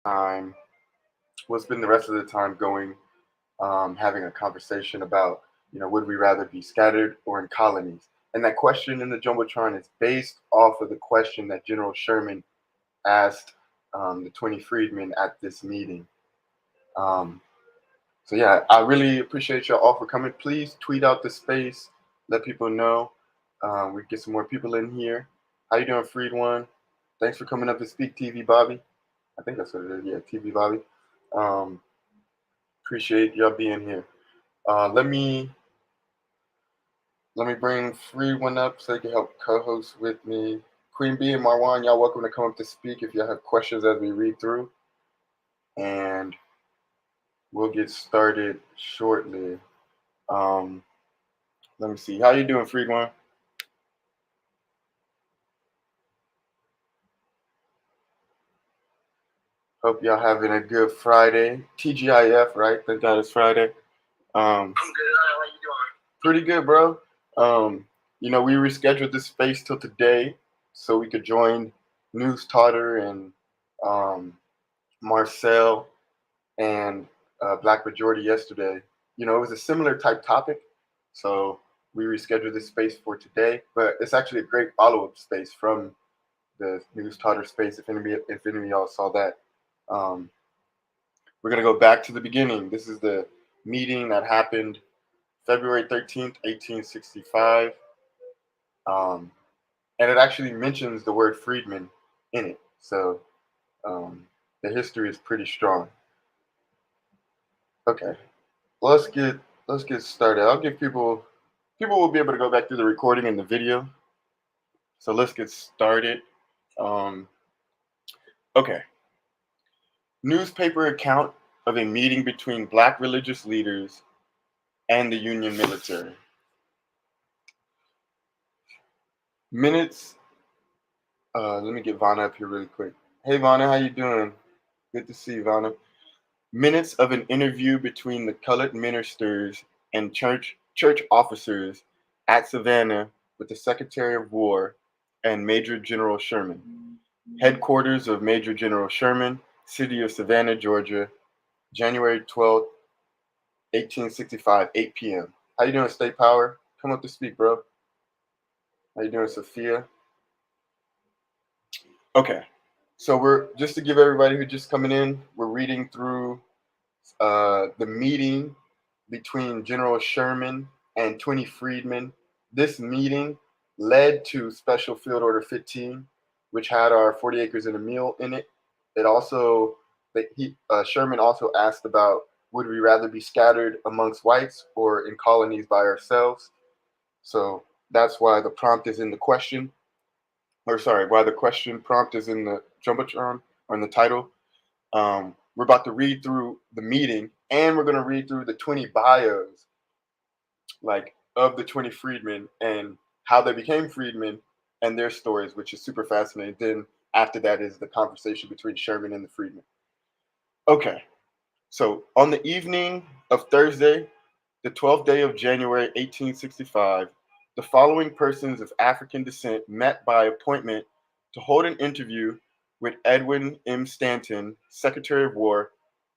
time, we'll spend the rest of the time going, having a conversation about, would we rather be scattered or in colonies? And that question in the Jumbotron is based off of the question that General Sherman asked the 20 freedmen at this meeting. Um, so yeah, I really appreciate y'all all for coming. Please tweet out the space, let people know. We get some more people in here. How you doing, Freed One? Thanks for coming up to speak, TV Bobby. I think that's what it is. Yeah, TV Bobby. Um, Appreciate y'all being here. Let me bring Free One up so they can help co-host with me. Queen B and Marwan, y'all welcome to come up to speak if y'all have questions as we read through, and we'll get started shortly. Um, Let me see. How you doing, Free One? Hope y'all having a good Friday. TGIF, right? Thank God it's Friday. I'm good. How you doing? Pretty good, bro. We rescheduled this space till today so we could join News Totter and um, Marcel and Black Majority yesterday. It was a similar type topic, so we rescheduled this space for today. But it's actually a great follow-up space from the News Totter space. If any of y'all saw that, um, we're gonna go back to the beginning. This is the meeting that happened February 13th, 1865. Um, and it actually mentions the word freedman in it. So um, the history is pretty strong. Okay, let's get let's get started. I'll give people will be able to go back through the recording and the video. So let's get started. Um, okay, newspaper account of a meeting between black religious leaders and the Union military. Minutes. Let me get Vanna up here really quick. Hey Vanna, how you doing? Good to see you, Vanna. Minutes of an interview between the colored ministers and church officers at Savannah with the Secretary of War and Major General Sherman. Headquarters of Major General Sherman, City of Savannah, Georgia, January 12th, 1865, 8 p.m. How you doing, State Power? Come up to speak, bro. How you doing, Sophia? Okay, so we're just to give everybody who just coming in, we're reading through the meeting between General Sherman and 20 freedmen. This meeting led to Special Field Order 15, which had our 40 acres and a meal in it. It also, Sherman also asked about would we rather be scattered amongst whites or in colonies by ourselves. So that's why the prompt is in the question, or sorry, why the question prompt is in the jumbotron or in the title. We're about to read through the meeting, and we're going to read through the 20 bios, like of the 20 freedmen and how they became freedmen and their stories, which is super fascinating. Then after that is the conversation between Sherman and the freedmen. Okay, so on the evening of Thursday, the 12th day of January, 1865, the following persons of African descent met by appointment to hold an interview with Edwin M. Stanton, Secretary of War,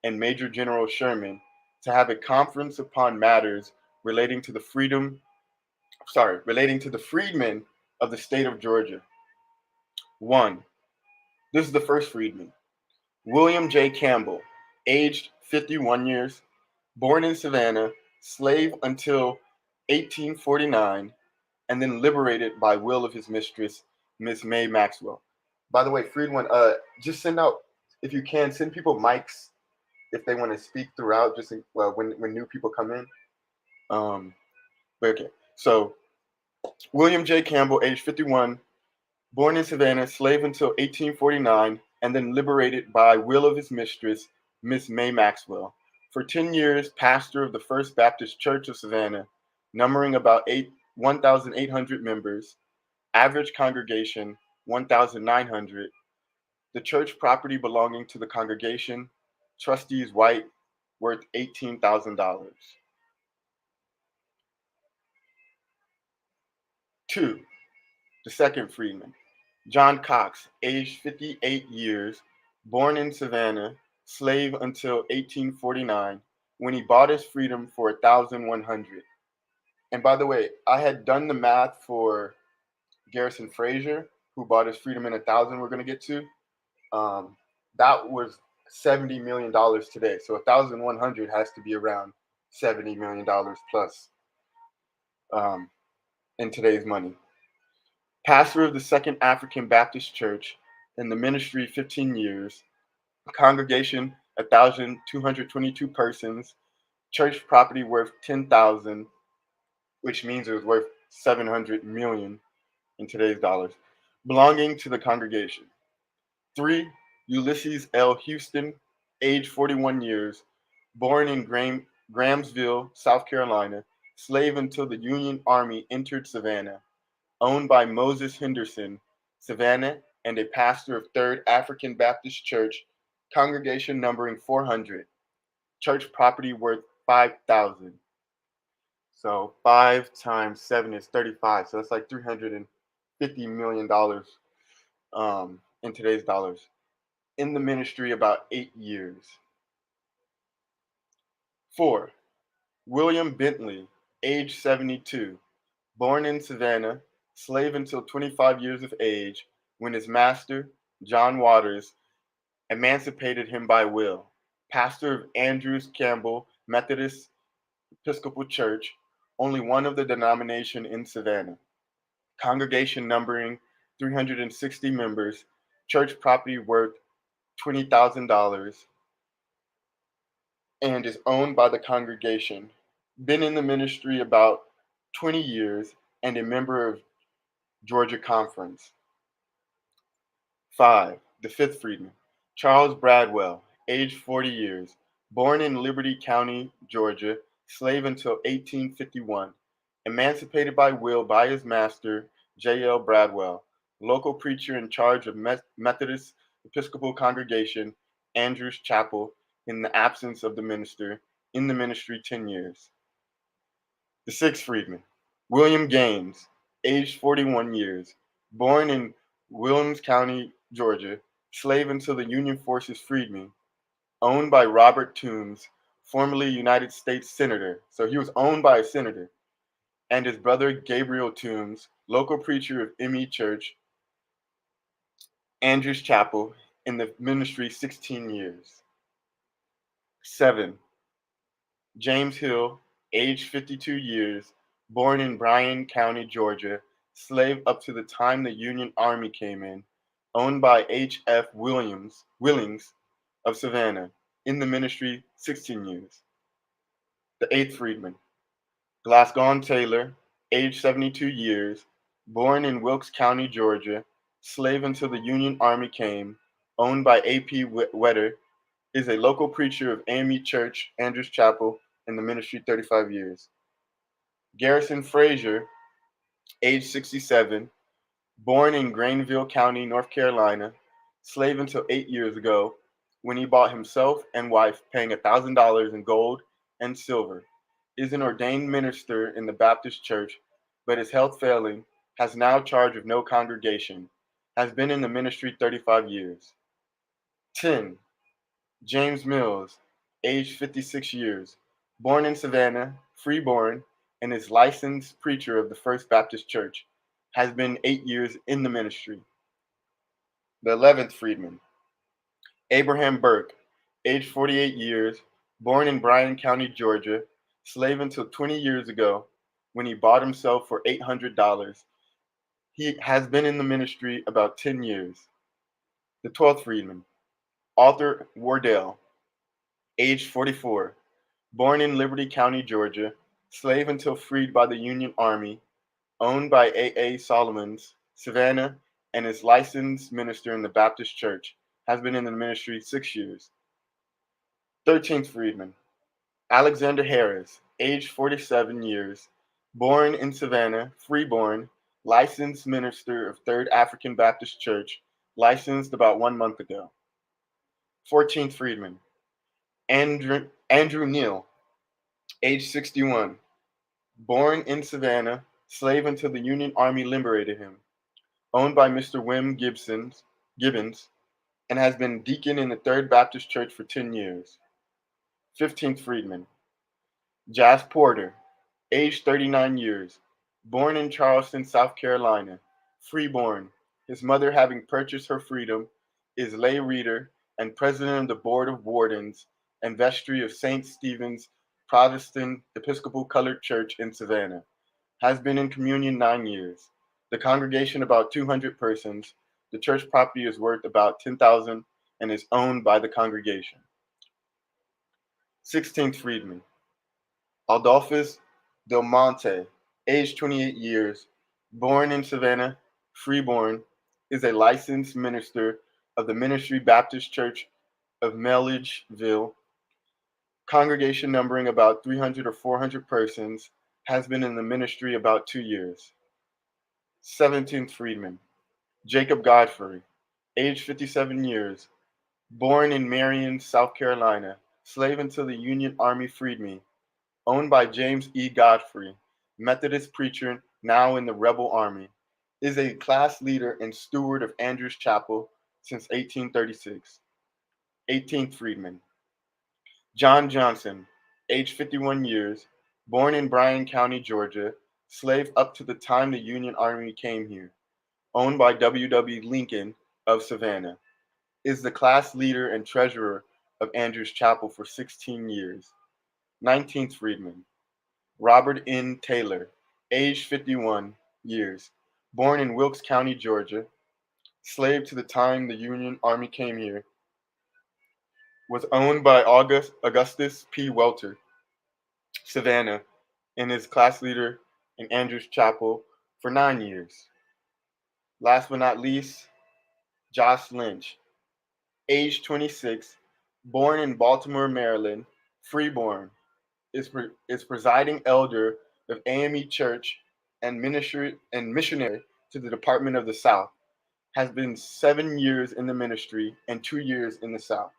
and Major General Sherman to have a conference upon matters relating to relating to the freedmen of the state of Georgia. 1. This is the first freedman. William J. Campbell, aged 51 years, born in Savannah, slave until 1849, and then liberated by will of his mistress, Miss May Maxwell. By the way, Freed One, just send out, if you can, send people mics if they want to speak throughout, just when new people come in. Um, but okay, so William J. Campbell, age 51, born in Savannah, slave until 1849, and then liberated by will of his mistress, Miss May Maxwell. For 10 years, pastor of the First Baptist Church of Savannah, numbering about 1,800 members, average congregation 1,900, the church property belonging to the congregation, trustees white, worth $18,000. 2. The second freedman, John Cox, aged 58 years, born in Savannah, slave until 1849, when he bought his freedom for 1,100. And by the way, I had done the math for Garrison Frazier, who bought his freedom in 1,000. We're going to get to. Um, that was $70 million today. So 1,100 has to be around $70 million plus um, in today's money. Pastor of the Second African Baptist Church in the ministry 15 years, congregation 1,222 persons, church property worth 10,000, which means it was worth 700 million in today's dollars, belonging to the congregation. 3. Ulysses L. Houston, age 41 years, born in Grahamsville, South Carolina, slave until the Union Army entered Savannah, owned by Moses Henderson, Savannah, and a pastor of Third African Baptist Church, congregation numbering 400, church property worth 5,000. So 5 times 7 is 35. So that's like $350 million in today's dollars. In the ministry about 8 years. 4. William Bentley, age 72, born in Savannah, slave until 25 years of age, when his master, John Waters, emancipated him by will. Pastor of Andrews Campbell Methodist Episcopal Church, only one of the denomination in Savannah. Congregation numbering 360 members, church property worth $20,000, and is owned by the congregation. Been in the ministry about 20 years and a member of Georgia Conference. 5. The fifth freedman, Charles Bradwell, age 40 years, born in Liberty County, Georgia, slave until 1851, emancipated by will by his master, J.L. Bradwell, local preacher in charge of Methodist Episcopal Congregation, Andrews Chapel, in the absence of the minister, in the ministry 10 years. The sixth freedman, William Gaines, aged 41 years, born in Williams County, Georgia, slave until the Union forces freed me, owned by Robert Toombs, formerly United States Senator. So he was owned by a senator, and his brother Gabriel Toombs, local preacher of M.E. Church, Andrews Chapel, in the ministry 16 years. 7. James Hill, age 52 years, born in Bryan County, Georgia, slave up to the time the Union Army came in, owned by H.F. Willings of Savannah, in the ministry 16 years. The eighth freedman, Glasgow Taylor, age 72 years, born in Wilkes County, Georgia, slave until the Union Army came, owned by A.P. Wetter, is a local preacher of AME Church, Andrews Chapel, in the ministry 35 years. Garrison Frazier, age 67, born in Granville County, North Carolina, slave until 8 years ago, when he bought himself and wife, paying $1,000 in gold and silver, is an ordained minister in the Baptist Church, but his health failing, has now charge of no congregation, has been in the ministry 35 years. 10. James Mills, age 56 years, born in Savannah, freeborn, and is licensed preacher of the First Baptist Church, has been 8 years in the ministry. The 11th freedman, Abraham Burke, age 48 years, born in Bryan County, Georgia, slave until 20 years ago, when he bought himself for $800. He has been in the ministry about 10 years. The 12th freedman, Arthur Wardell, age 44, born in Liberty County, Georgia, slave until freed by the Union Army, owned by A.A. Solomons, Savannah, and is licensed minister in the Baptist Church, has been in the ministry 6 years. 13th freedman, Alexander Harris, age 47 years, born in Savannah, freeborn, licensed minister of Third African Baptist Church, licensed about 1 month ago. 14th freedman, Andrew Neal, age 61, born in Savannah, slave until the Union Army liberated him, owned by Mr. Gibbons, and has been deacon in the Third Baptist Church for 10 years. 15th Freedman. Jas Porter, age 39 years, born in Charleston, South Carolina, freeborn, his mother having purchased her freedom, is lay reader and president of the Board of Wardens and vestry of St. Stephen's Protestant Episcopal Colored Church in Savannah. Has been in communion 9 years. The congregation about 200 persons. The church property is worth about 10,000 and is owned by the congregation. 16th Freedman. Adolphus Del Monte, age 28 years, born in Savannah, freeborn, is a licensed minister of the Ministry Baptist Church of Milledgeville, congregation numbering about 300 or 400 persons, has been in the ministry about 2 years. 17th Freedman. Jacob Godfrey, age 57 years, born in Marion, South Carolina, slave until the Union Army freed me, owned by James E. Godfrey, Methodist preacher now in the rebel army, is a class leader and steward of Andrews Chapel since 1836. 18th Freedman. John Johnson, age 51 years, born in Bryan County, Georgia, slave up to the time the Union Army came here, owned by W. W. Lincoln of Savannah, is the class leader and treasurer of Andrews Chapel for 16 years. 19th Freedman. Robert N. Taylor, age 51 years, born in Wilkes County, Georgia, slave to the time the Union Army came here, was owned by Augustus P. Welter, Savannah, and is class leader in Andrews Chapel for 9 years. Last but not least, Josh Lynch, age 26, born in Baltimore, Maryland, freeborn, is presiding elder of AME Church and missionary to the Department of the South. Has been 7 years in the ministry and 2 years in the South.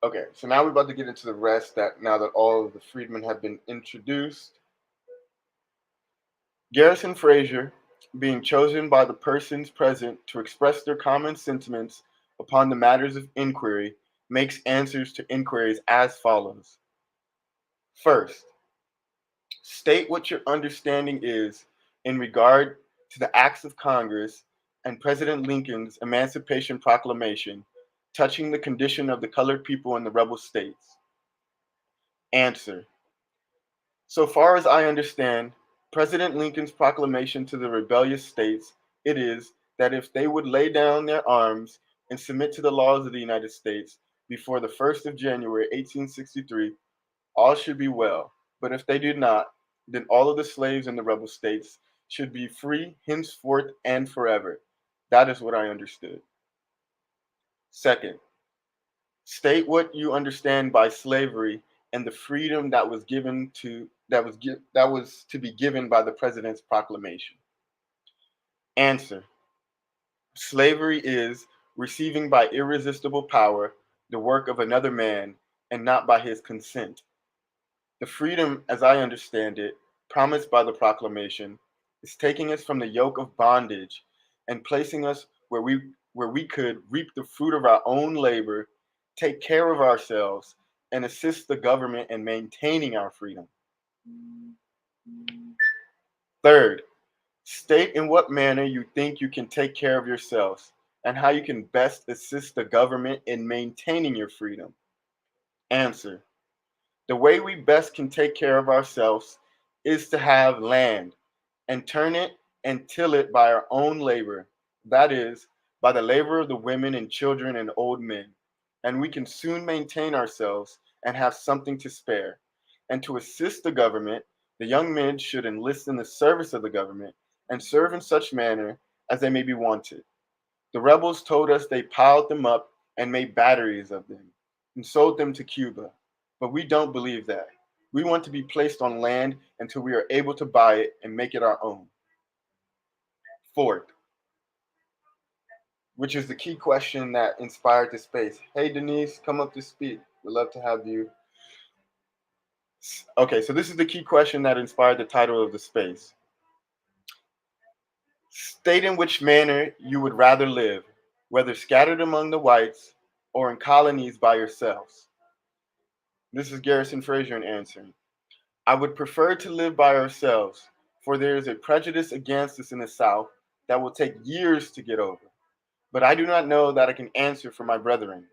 Okay, so now we're about to get into the rest that now that all of the freedmen have been introduced. Garrison Frazier, being chosen by the persons present to express their common sentiments upon the matters of inquiry, makes answers to inquiries as follows. First, state what your understanding is in regard to the acts of Congress and President Lincoln's Emancipation Proclamation touching the condition of the colored people in the rebel states. Answer. So far as I understand, President Lincoln's proclamation to the rebellious states, it is that if they would lay down their arms and submit to the laws of the United States before the 1st of January, 1863, all should be well. But if they do not, then all of the slaves in the rebel states should be free henceforth and forever. That is what I understood. Second, state what you understand by slavery and the freedom that was to be given by the president's proclamation. Answer. Slavery is receiving by irresistible power the work of another man and not by his consent. The freedom, as I understand it, promised by the proclamation, is taking us from the yoke of bondage and placing us where we could reap the fruit of our own labor, take care of ourselves, and assist the government in maintaining our freedom. Third, state in what manner you think you can take care of yourselves and how you can best assist the government in maintaining your freedom. Answer. The way we best can take care of ourselves is to have land and turn it and till it by our own labor, that is, by the labor of the women and children and old men, and we can soon maintain ourselves and have something to spare. And to assist the government, the young men should enlist in the service of the government and serve in such manner as they may be wanted. The rebels told us they piled them up and made batteries of them and sold them to Cuba. But we don't believe that. We want to be placed on land until we are able to buy it and make it our own. Fourth, which is the key question that inspired the space. Hey, Denise, come up to speak. We'd love to have you. Okay, so this is the key question that inspired the title of the space. State in which manner you would rather live, whether scattered among the whites or in colonies by yourselves? This is Garrison Frazier in answering. I would prefer to live by ourselves, for there is a prejudice against us in the South that will take years to get over. But I do not know that I can answer for my brethren.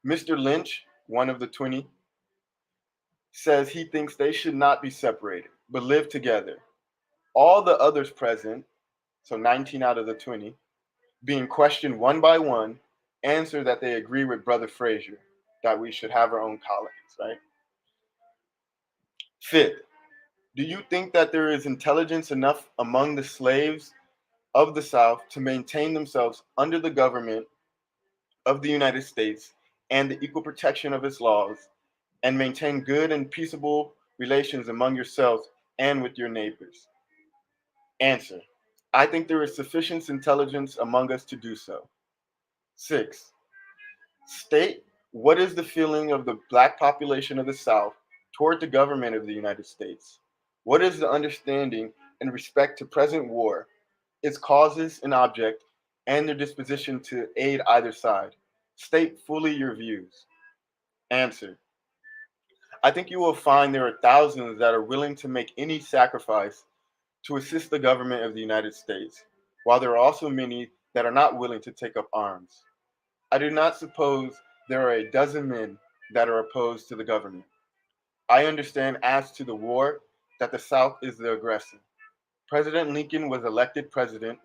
Mr. Lynch, one of the 20, says he thinks they should not be separated, but live together. All the others present, so 19 out of the 20, being questioned one by one, answer that they agree with Brother Frazier that we should have our own colonies, right? Fifth, do you think that there is intelligence enough among the slaves of the South to maintain themselves under the government of the United States and the equal protection of its laws and maintain good and peaceable relations among yourselves and with your neighbors? Answer, I think there is sufficient intelligence among us to do so. Six, state what is the feeling of the black population of the South toward the government of the United States? What is the understanding in respect to present war, its causes and object, and their disposition to aid either side? State fully your views. Answer, I think you will find there are thousands that are willing to make any sacrifice to assist the government of the United States, while there are also many that are not willing to take up arms. I do not suppose there are a dozen men that are opposed to the government. I understand as to the war that the South is the aggressor. President Lincoln was elected president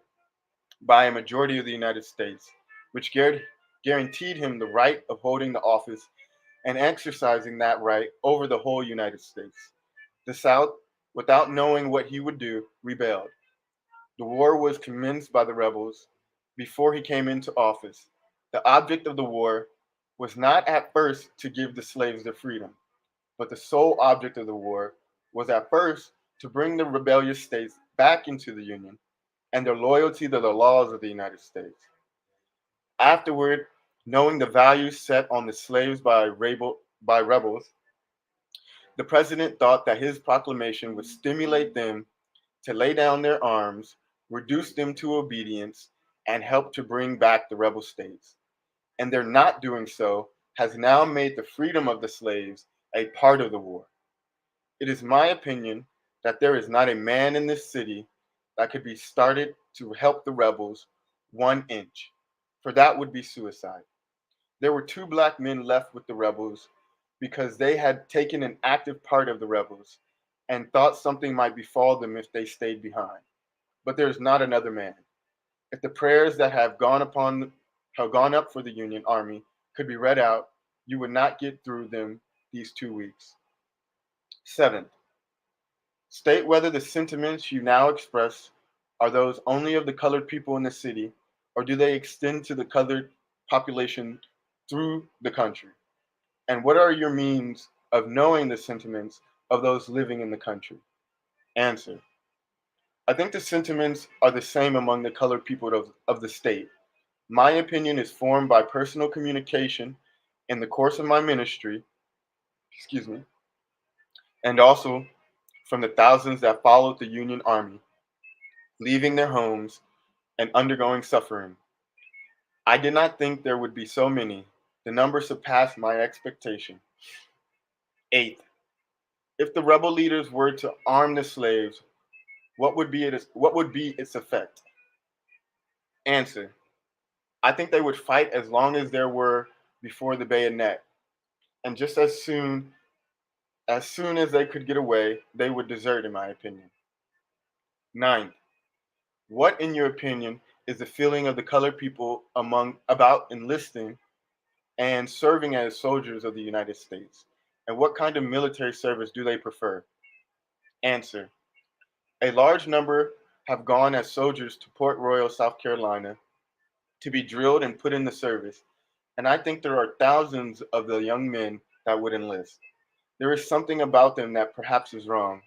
by a majority of the United States, which guaranteed him the right of holding the office and exercising that right over the whole United States. The South, without knowing what he would do, rebelled. The war was commenced by the rebels before he came into office. The object of the war was not at first to give the slaves their freedom, but the sole object of the war was at first to bring the rebellious states back into the Union and their loyalty to the laws of the United States. Afterward, knowing the values set on the slaves by rebels, the president thought that his proclamation would stimulate them to lay down their arms, reduce them to obedience, and help to bring back the rebel states. And their not doing so has now made the freedom of the slaves a part of the war. It is my opinion that there is not a man in this city that could be started to help the rebels 1 inch, for that would be suicide. There were two black men left with the rebels because they had taken an active part of the rebels and thought something might befall them if they stayed behind. But there is not another man. If the prayers that have gone up for the Union Army could be read out, you would not get through them these 2 weeks. Seventh, state whether the sentiments you now express are those only of the colored people in the city, or do they extend to the colored population through the country? And what are your means of knowing the sentiments of those living in the country? Answer, I think the sentiments are the same among the colored people of the state. My opinion is formed by personal communication in the course of my ministry, excuse me, and also from the thousands that followed the Union Army, leaving their homes and undergoing suffering. I did not think there would be so many. The number surpassed my expectation. Eighth, if the rebel leaders were to arm the slaves, what would be its effect? Answer, I think they would fight as long as there were before the bayonet, and just as soon as they could get away, they would desert, in my opinion. Ninth, what, in your opinion, is the feeling of the colored people among about enlisting and serving as soldiers of the United States? And what kind of military service do they prefer? Answer, a large number have gone as soldiers to Port Royal, South Carolina, to be drilled and put in the service, and I think there are thousands of the young men that would enlist. There is something about them that perhaps is wrong.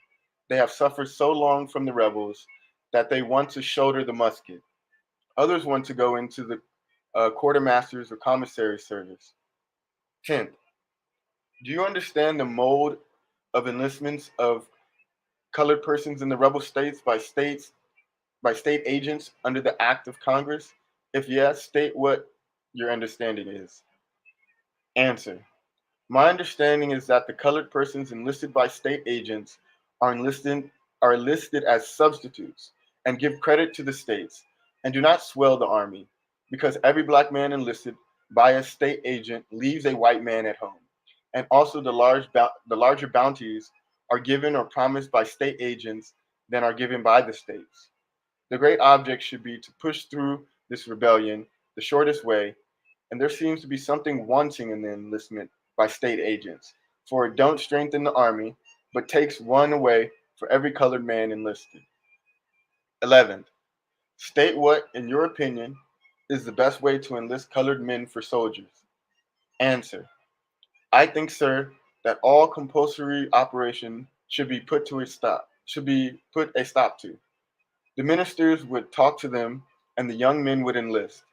They have suffered so long from the rebels that they want to shoulder the musket. Others want to go into the quartermaster's or commissary service. 10th, do you understand the mode of enlistments of colored persons in the rebel states by state agents under the act of Congress? If yes, state what your understanding is. Answer. My understanding is that the colored persons enlisted by state agents are enlisted are listed as substitutes and give credit to the states and do not swell the army because every black man enlisted by a state agent leaves a white man at home. And also the larger bounties are given or promised by state agents than are given by the states. The great object should be to push through this rebellion the shortest way, and there seems to be something wanting in the enlistment by state agents, for it don't strengthen the army, but takes one away for every colored man enlisted. 11th, state what, in your opinion, is the best way to enlist colored men for soldiers. Answer. I think, sir, that all compulsory operation should be put a stop to. The ministers would talk to them, and the young men would enlist.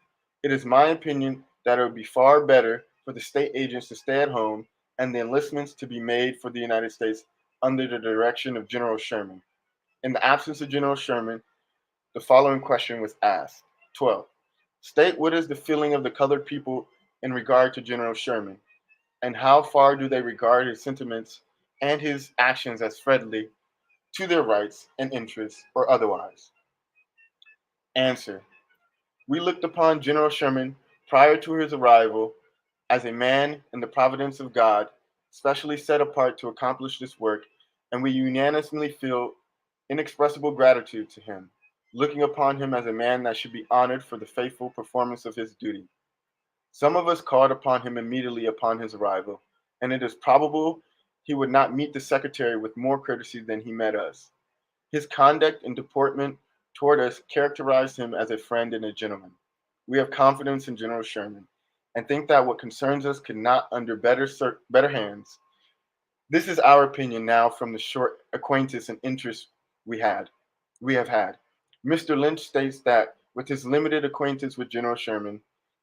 It is my opinion that it would be far better for the state agents to stay at home and the enlistments to be made for the United States under the direction of General Sherman. In the absence of General Sherman, the following question was asked. 12. State what is the feeling of the colored people in regard to General Sherman, and how far do they regard his sentiments and his actions as friendly to their rights and interests or otherwise? Answer. We looked upon General Sherman prior to his arrival as a man in the providence of God, specially set apart to accomplish this work, and we unanimously feel inexpressible gratitude to him, looking upon him as a man that should be honored for the faithful performance of his duty. Some of us called upon him immediately upon his arrival, and it is probable he would not meet the secretary with more courtesy than he met us. His conduct and deportment toward us characterized him as a friend and a gentleman. We have confidence in General Sherman and think that what concerns us could not under better hands. This is our opinion now from the short acquaintance and interest we had we have had. Mr. Lynch states that with his limited acquaintance with General Sherman,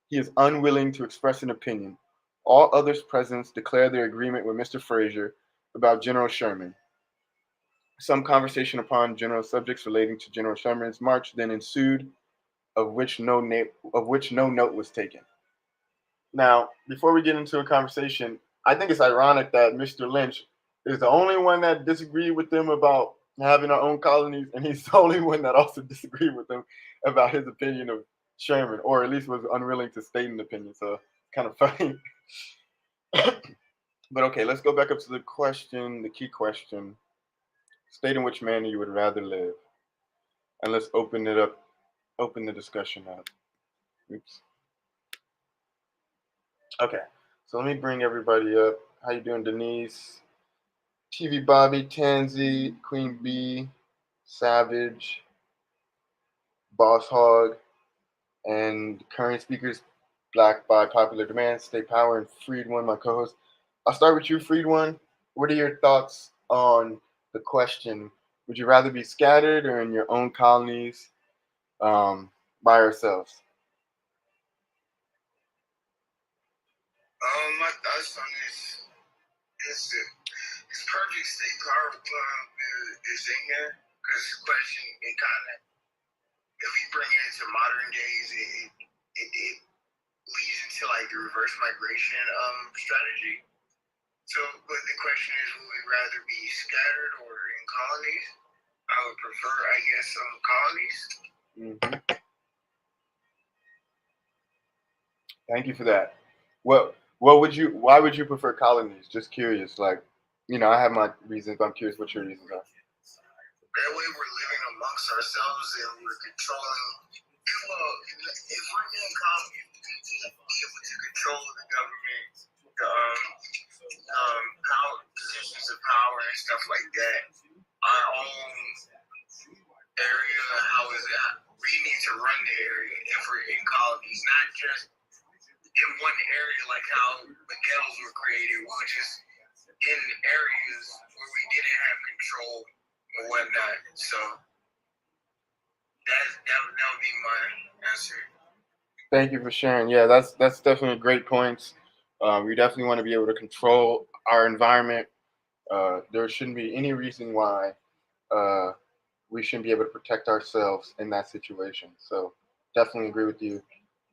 he is unwilling to express an opinion. All others present declare their agreement with Mr. Fraser about General Sherman. Some conversation upon general subjects relating to General Sherman's march then ensued, of which no note was taken. Now, before we get into a conversation, I think it's ironic that Mr. Lynch is the only one that disagreed with them about having our own colonies, and he's the only one that also disagreed with them about his opinion of Sherman, or at least was unwilling to state an opinion. So it's kind of funny. But okay, let's go back up to the question, the key question. State in which manner you would rather live. And let's open the discussion up. Oops. Okay, so let me bring everybody up. How you doing, Denise? TV Bobby, Tansy, Queen Bee, Savage, Boss Hog, and current speakers, Black by Popular Demand, Stay Power, and Freed One, my co-host. I'll start with you, Freed One. What are your thoughts on the question? Would you rather be scattered or in your own colonies by ourselves? My thoughts on this is this perfect state power club is in here because this question it kind of if we bring it into modern days it leads into like the reverse migration strategy. So, but the question is, would we rather be scattered or in colonies? I would prefer, I guess, colonies. Mm-hmm. Thank you for that. What would you? Why would you prefer colonies? Just curious. Like, I have my reasons. But I'm curious what your reasons are. That way, we're living amongst ourselves and we're controlling. If we're in colonies, we be able to control the government, power, positions of power, and stuff like that. Our own area, how is it? We need to run the area if we're in colonies, not just in one area like how the ghettos were created. We were just in areas where we didn't have control or whatnot. So that would be my answer. Thank you for sharing. Yeah, that's definitely great points. We definitely want to be able to control our environment. There shouldn't be any reason why uh, we shouldn't be able to protect ourselves in that situation. So definitely agree with you.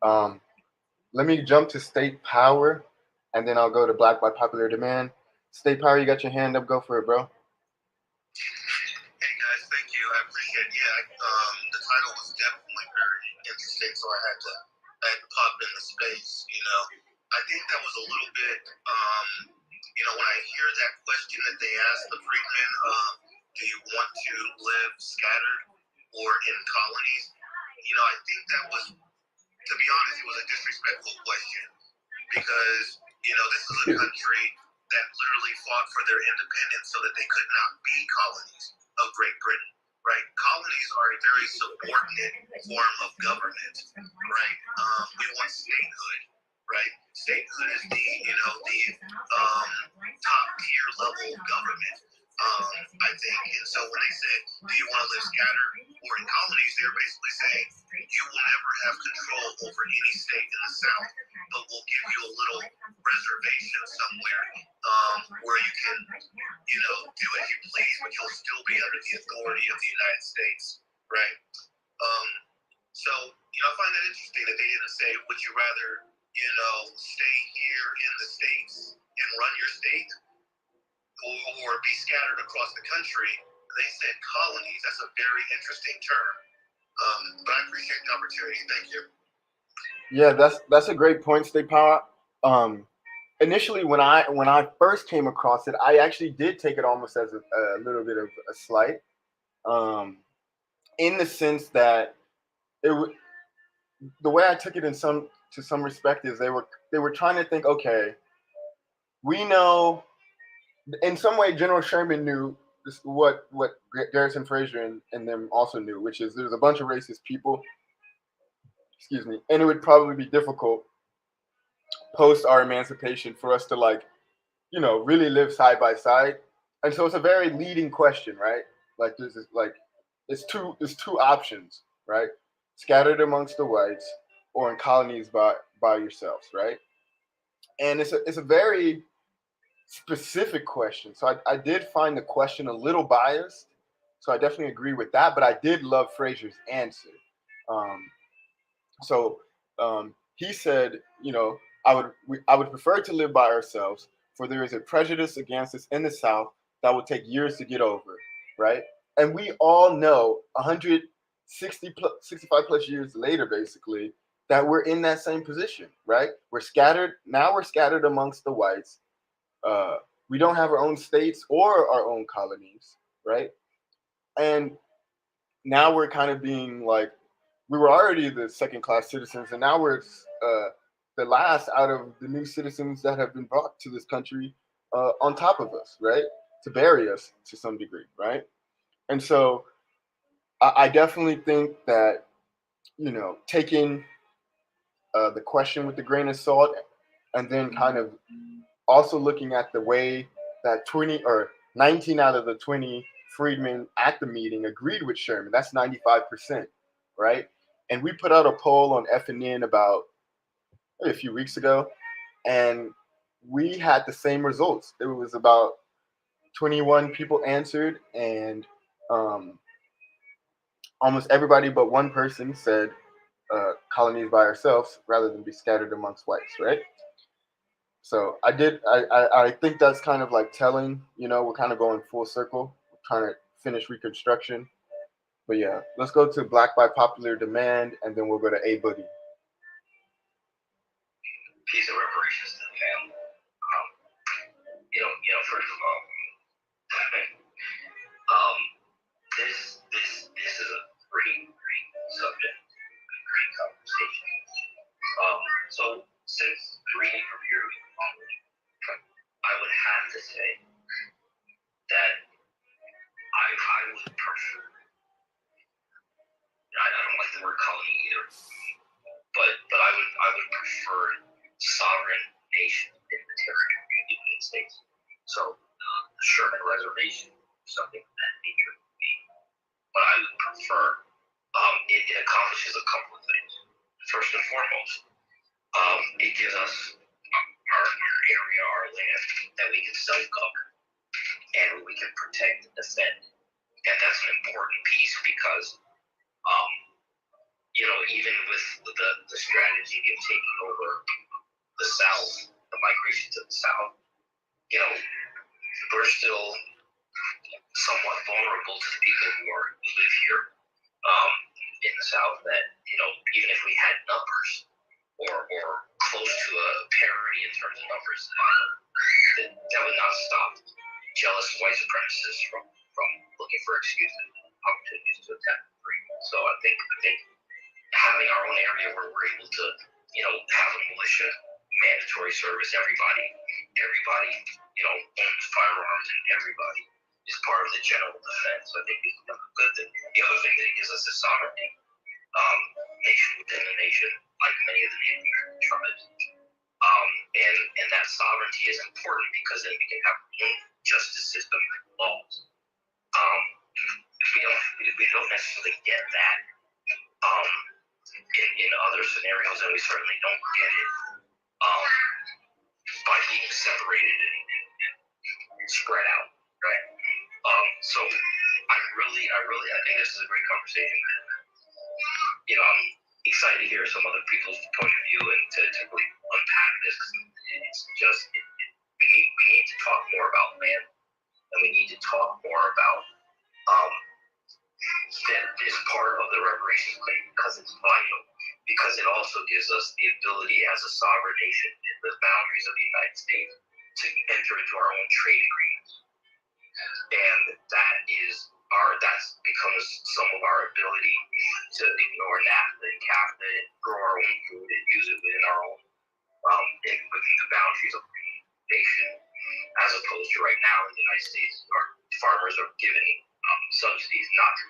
Let me jump to state power, and then I'll go to black by popular demand. State power, you got your hand up. Go for it, bro. Hey guys, thank you. I appreciate it. Yeah, the title was definitely very interesting, so I had to pop in the space. I think that was a little bit, when I hear that question that they asked the freedmen, do you want to live scattered or in colonies? I think that was, to be honest, it was a disrespectful question because, this is a country that literally fought for their independence so that they could not be colonies of Great Britain, right? Colonies are a very subordinate form of government, right? We want statehood, right? Statehood is the top tier level government, I think. And so when they said, do you want to live scattered or in colonies, they're basically saying you will never have control over any state in the South, but we'll give you a little reservation somewhere where you can, do as you please, but you'll still be under the authority of the United States, right? So, I find that interesting that they didn't say, would you rather, stay here in the States and run your state or be scattered across the country? They said colonies. That's a very interesting term. But I appreciate the opportunity. Thank you. Yeah, that's a great point, state power. Initially, when I first came across it, I actually did take it almost as a little bit of a slight, in the sense that the way I took it to some respect is they were trying to think, okay, we know in some way General Sherman knew this, what Garrison Frazier and them also knew, which is there's a bunch of racist people, excuse me, and it would probably be difficult post our emancipation for us to really live side by side. And so it's a very leading question, right? Like this is like it's two options, right? Scattered amongst the whites or in colonies by yourselves, right? And it's a very specific question. So I did find the question a little biased. So I definitely agree with that, but I did love Frazier's answer. Um, so he said, I would prefer to live by ourselves, for there is a prejudice against us in the South that will take years to get over, right? And we all know 65 plus years later, basically, that we're in that same position, right? We're scattered. Now we're scattered amongst the whites. Uh, we don't have our own states or our own colonies, right? And now we're kind of being like, we were already the second class citizens, and now we're the last out of the new citizens that have been brought to this country on top of us, right? To bury us to some degree, right? And so I definitely think that, taking the question with the grain of salt, and then kind of also looking at the way that 20 or 19 out of the 20 freedmen at the meeting agreed with Sherman. That's 95%, right? And we put out a poll on FNN about a few weeks ago, and we had the same results. It was about 21 people answered, and almost everybody but one person said colonies by ourselves rather than be scattered amongst whites, right? So I think that's kind of like telling, we're kind of going full circle. We're trying to finish Reconstruction. But yeah, let's go to Black by Popular Demand, and then we'll go to A Boogie. Peace and reparations to the family. First of all, this is a great subject, a great conversation. So since reading from your knowledge, I would have to say that I would prefer. I don't like the word colony either, but I would prefer sovereign nation in the territory of the United States. So the Sherman Reservation, something of that nature would be. But I would prefer. It accomplishes a couple of things. First and foremost, it gives us our area, our land that we can self-govern and we can protect and defend. And that's an important piece because, even with the strategy of taking over the South, the migration to the South, we're still somewhat vulnerable to the people who live here in the South. That even if we had numbers or close to a parity in terms of numbers, that would not stop jealous white supremacists from looking for excuses and opportunities to attack the free. So I think having our own area where we're able to have a militia, mandatory service, everybody owns firearms, and everybody is part of the general defense. I think is a good thing. The other thing that it gives us is sovereignty, nation within a nation, like many of the Native American tribes. And that sovereignty is important because then we can have our own justice system and laws. We don't necessarily get that in other scenarios, and we certainly don't get it by being separated and spread out, right? So I think this is a great conversation. I'm excited to hear some other people's point of view and to really unpack this. It's just we need to talk more about land, and we need to talk more about this part of the reparations claim because it's vital. Because it also gives us the ability as a sovereign nation in the boundaries of the United States to enter into our own trade agreements. And that becomes some of our ability to ignore NAFTA and CAFTA and grow our own food and use it within our own within the boundaries of the nation, as opposed to right now in the United States, our farmers are given subsidies not to.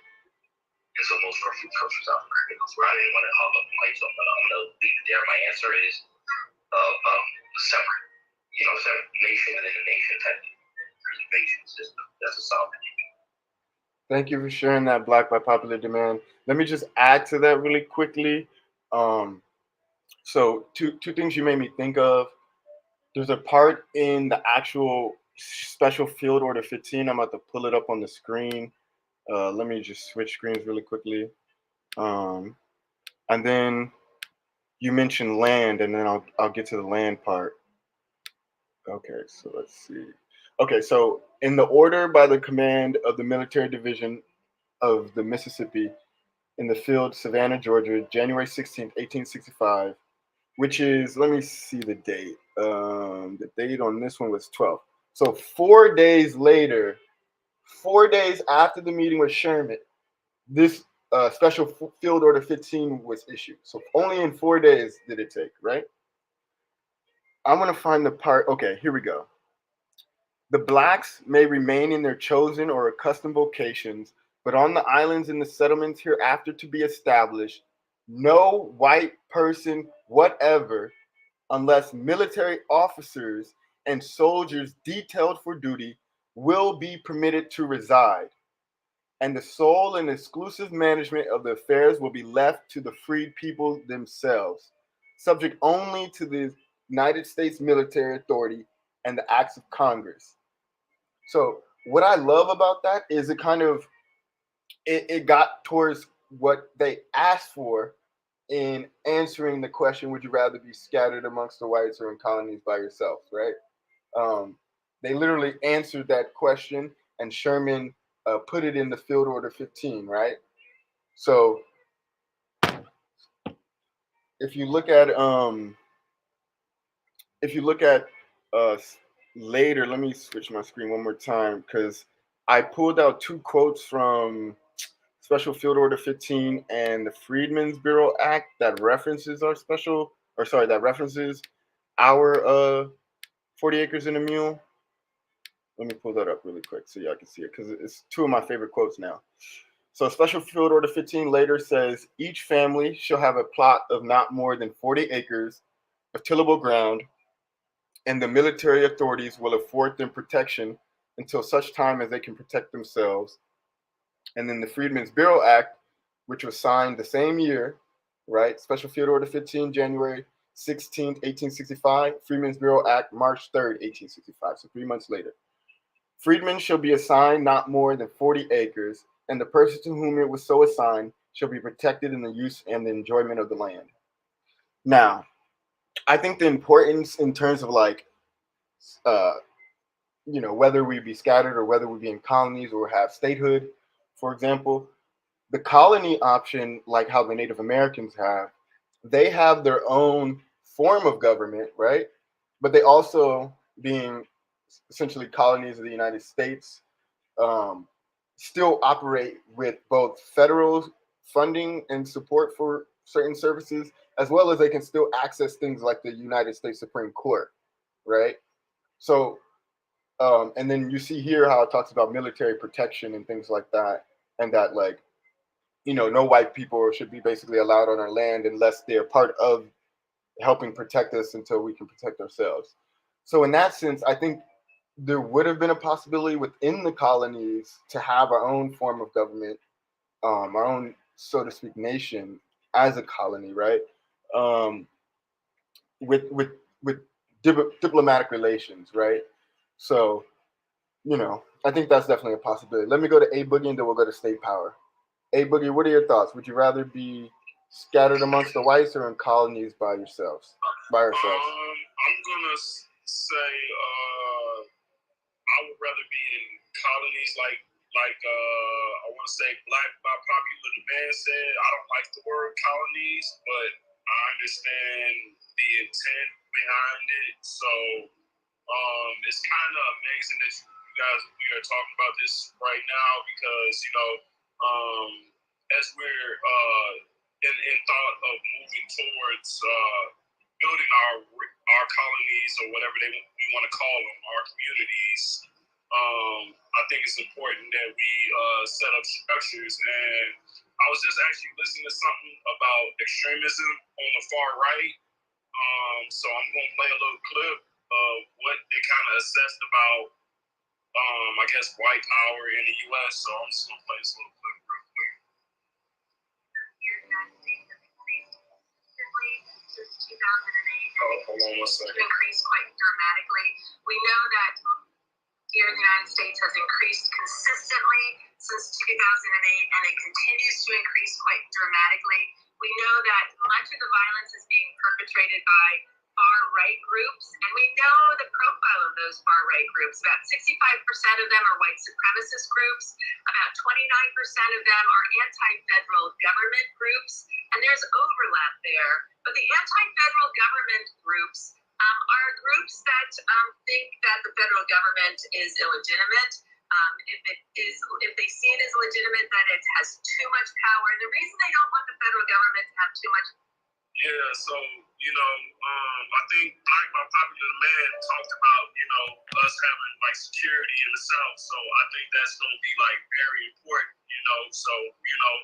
And so most of our food comes from South America. That's where I didn't want to hog up the mic, so I'm going to leave it there. My answer is separate, separate nation within a nation type of reservation system. That's a sovereign nation. Thank you for sharing that, Black by Popular Demand. Let me just add to that really quickly. So two things you made me think of. There's a part in the actual Special Field Order 15. I'm about to pull it up on the screen. Let me just switch screens really quickly. And then you mentioned land, and then I'll get to the land part. Okay, so let's see. Okay, so in the order by the command of the Military Division of the Mississippi in the field, Savannah, Georgia, January 16th, 1865, which is, let me see the date. The date on this one was 12. So 4 days later, 4 days after the meeting with Sherman, this Special Field Order 15 was issued. So only in 4 days did it take, right? I'm going to find the part. Okay, here we go. The blacks may remain in their chosen or accustomed vocations, but on the islands and the settlements hereafter to be established, no white person whatever, unless military officers and soldiers detailed for duty, will be permitted to reside, and the sole and exclusive management of the affairs will be left to the freed people themselves, subject only to the United States military authority and the acts of Congress. So what I love about that is it got towards what they asked for in answering the question, would you rather be scattered amongst the whites or in colonies by yourself, right? They literally answered that question, and Sherman put it in the Field Order 15, right? So if you look at later, let me switch my screen one more time because I pulled out two quotes from Special Field Order 15 and the Freedmen's Bureau Act that references our 40 acres and a mule. Let me pull that up really quick so y'all can see it because it's two of my favorite quotes now. So Special Field Order 15 later says, each family shall have a plot of not more than 40 acres of tillable ground, and the military authorities will afford them protection until such time as they can protect themselves. And then the Freedmen's Bureau Act, which was signed the same year, right? Special Field Order 15, January 16th, 1865. Freedmen's Bureau Act, March 3rd, 1865. So 3 months later. Freedmen shall be assigned not more than 40 acres, and the person to whom it was so assigned shall be protected in the use and the enjoyment of the land. Now, I think the importance in terms of like, uh, whether we be scattered or whether we be in colonies or have statehood, for example, the colony option, like how the Native Americans have, they have their own form of government, right? But they also, being essentially colonies of the United States, um, still operate with both federal funding and support for certain services, as well as they can still access things like the United States Supreme Court, right? So, and then you see here how it talks about military protection and things like that, and that like no white people should be basically allowed on our land unless they're part of helping protect us until we can protect ourselves. So in that sense, I think there would have been a possibility within the colonies to have our own form of government, our own, so to speak, nation as a colony, right? Um, with diplomatic relations, right? So I think that's definitely a possibility. Let me go to A Boogie and then we'll go to state power. A Boogie, what are your thoughts? Would you rather be scattered amongst the whites or in colonies by yourselves? I'm gonna say I would rather be in colonies I want to say black by popular demand said. I don't like the word colonies, but I understand the intent behind it. So it's kind of amazing that we are talking about this right now because um, as we're in thought of moving towards building our colonies or whatever we want to call them, our communities. I think it's important that we set up structures. And I was just actually listening to something about extremism on the far right. So I'm going to play a little clip of what they kind of assessed about, I guess, white power in the U.S. So I'm just going to play this little clip real quick. Since 2008, hold on 1 second. Increased quite dramatically. We know that here in the United States has increased consistently since 2008, and it continues to increase quite dramatically. We know that much of the violence is being perpetrated by far-right groups, and we know the profile of those far-right groups. About 65% of them are white supremacist groups. About 29% of them are anti-federal government groups, and there's overlap there. But the anti-federal government groups are groups that think that the federal government is illegitimate. If they see it as legitimate, that it has too much power. And the reason they don't want the federal government to have too much. Yeah, so I think Black by Popular Demand talked about us having like security in the South. So I think that's going to be like very important. So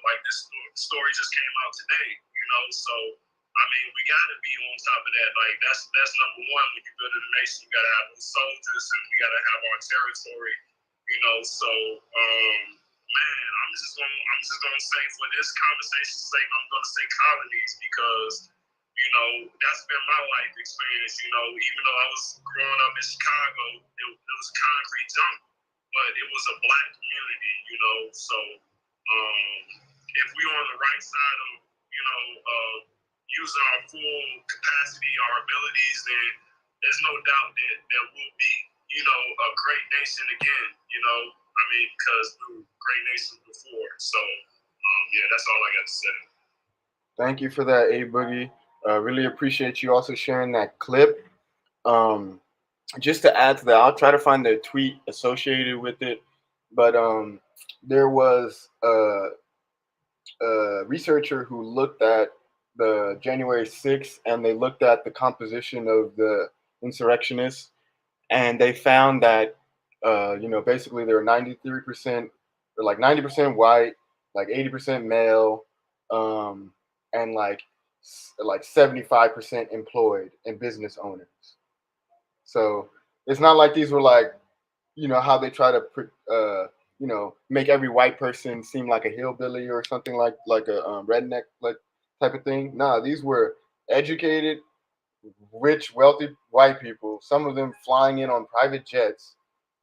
like this story just came out today. So I mean, we got to be on top of that. Like that's number one. When you build a nation, you got to have those soldiers, and we got to have our territory. So man, I'm just gonna say for this conversation's sake, I'm gonna say colonies because that's been my life experience. Even though I was growing up in Chicago, it was concrete jungle, but it was a black community. So if we're on the right side of using our full capacity, our abilities, then there's no doubt that we'll be, a great nation again, I mean, because we were great nations before. So, yeah, that's all I got to say. Thank you for that, A Boogie. Really appreciate you also sharing that clip. Just to add to that, I'll try to find the tweet associated with it. But there was a researcher who looked at the January 6th and they looked at the composition of the insurrectionists, and they found that basically there were 93% or like 90% white, like 80% male, and like 75% employed and business owners. So it's not like these were like how they try to make every white person seem like a hillbilly or something like a redneck like type of thing. Nah, these were educated, rich, wealthy white people. Some of them flying in on private jets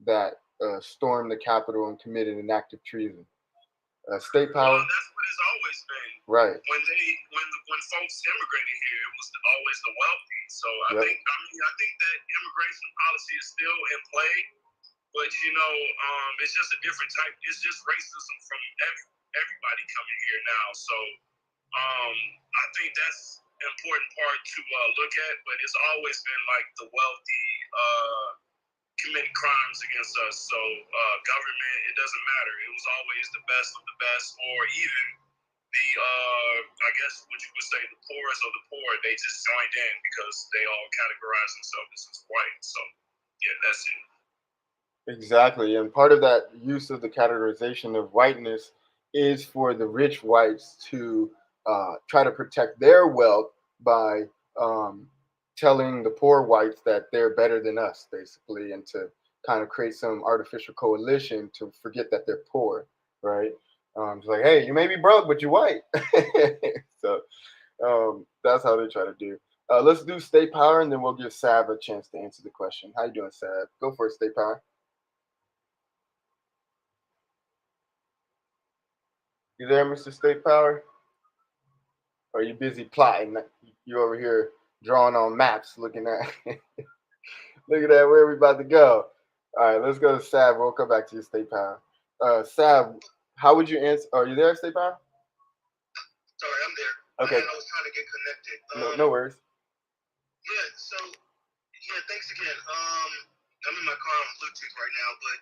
that stormed the Capitol and committed an act of treason. State power. Well, that's what it's always been. Right. When folks immigrated here, it was always the wealthy. So I think that immigration policy is still in play, but it's just a different type. It's just racism from everybody coming here now. So I think that's an important part to look at. But it's always been like the wealthy committing crimes against us. So government, it doesn't matter. It was always the best of the best, or even the I guess what you would say the poorest of the poor. They just joined in because they all categorize themselves as white. So yeah, that's it. Exactly. And part of that use of the categorization of whiteness is for the rich whites to try to protect their wealth by telling the poor whites that they're better than us, basically, and to kind of create some artificial coalition to forget that they're poor, right? It's like, hey, you may be broke, but you're white. So that's how they try to do. Let's do state power, and then we'll give Sav a chance to answer the question. How you doing, Sav? Go for it, state power. You there, Mr. State Power? Or are you busy plotting? You over here drawing on maps, looking at looking at where we about to go. All right, let's go to Sav. We'll come back to you, State Power. Sav, how would you answer? Are you there, State Power? Sorry, I'm there. Okay. I was trying to get connected. No worries. Yeah. So thanks again. I'm in my car on Bluetooth right now, but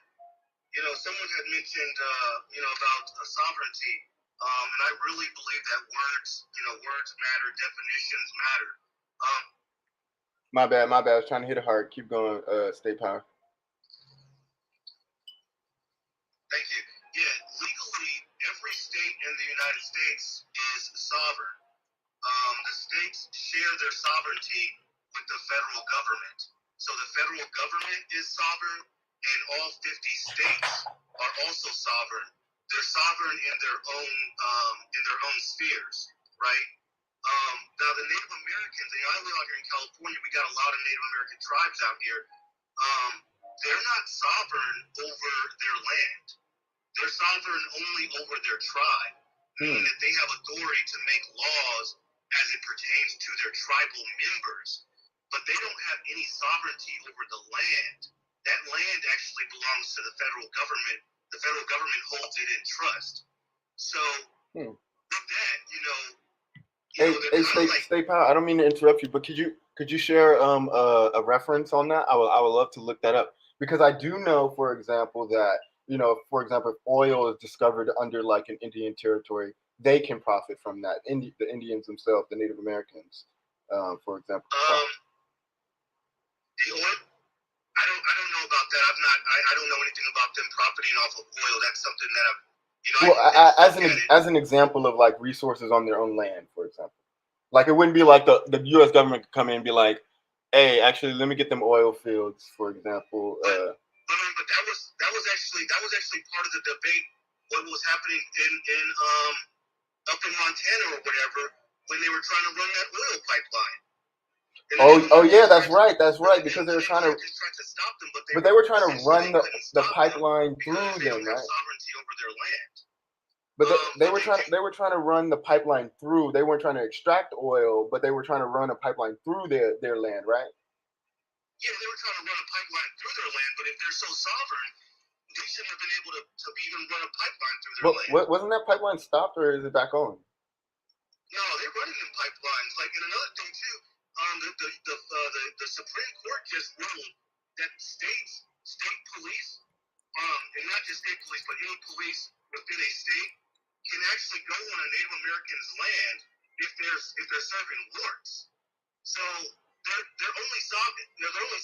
someone had mentioned, about sovereignty, and I really believe that words matter, definitions matter. My bad. I was trying to hit a heart. Keep going, State Power. Thank you. Yeah, legally, every state in the United States is sovereign. The states share their sovereignty with the federal government. So the federal government is sovereign, and all 50 states are also sovereign. They're sovereign in their own spheres, right? Now the Native Americans, I live out here in California. We got a lot of Native American tribes out here. They're not sovereign over their land. They're sovereign only over their tribe, meaning that they have authority to make laws as it pertains to their tribal members. But they don't have any sovereignty over the land. That land actually belongs to the federal government. The federal government holds it in trust. So with that, Hey, State Power. I don't mean to interrupt you, but could you share a reference on that? I would love to look that up, because I do know, for example, that if oil is discovered under like an Indian territory, they can profit from that. The Indians themselves, the Native Americans, for example. The oil? I don't know about that. I don't know anything about them profiting off of oil. That's something that as an example of like resources on their own land, for example. Like it wouldn't be like the U.S. government could come in and be like, "Hey, actually, let me get them oil fields," for example. But that was actually part of the debate. What was happening in up in Montana or whatever when they were trying to run that oil pipeline. Oh yeah, that's right, because they were trying to stop them, but they were trying to run the pipeline through them, right? Sovereignty over their land. But they were trying to run the pipeline through. They weren't trying to extract oil, but they were trying to run a pipeline through their land, right? Yeah, they were trying to run a pipeline through their land, but if they're so sovereign, they shouldn't have been able to even run a pipeline through their land. Wasn't that pipeline stopped, or is it back on? No, they're running in pipelines. Like, and another thing too, the Supreme Court just ruled that state police, and not just state police, but any police within a state can actually go on a Native American's land if they're serving warrants. So they're only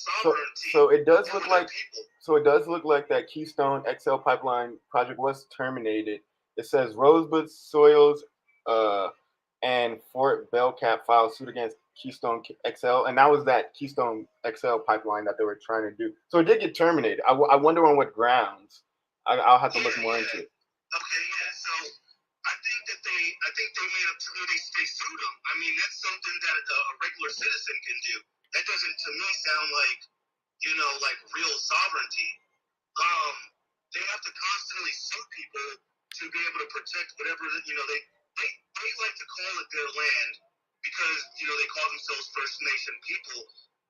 sovereignty. So it does look like people. So it does look like that Keystone XL pipeline project was terminated. It says Rosebud Soils and Fort Belknap filed suit against Keystone XL, and that was that Keystone XL pipeline that they were trying to do. So it did get terminated. I wonder on what grounds. I'll have to look more into it. Okay, yeah. So I think they made up. They sued them. I mean, that's something that a regular citizen can do. That doesn't, to me, sound like like real sovereignty. They have to constantly sue people to be able to protect whatever, they like to call it their land because, they call themselves First Nation people.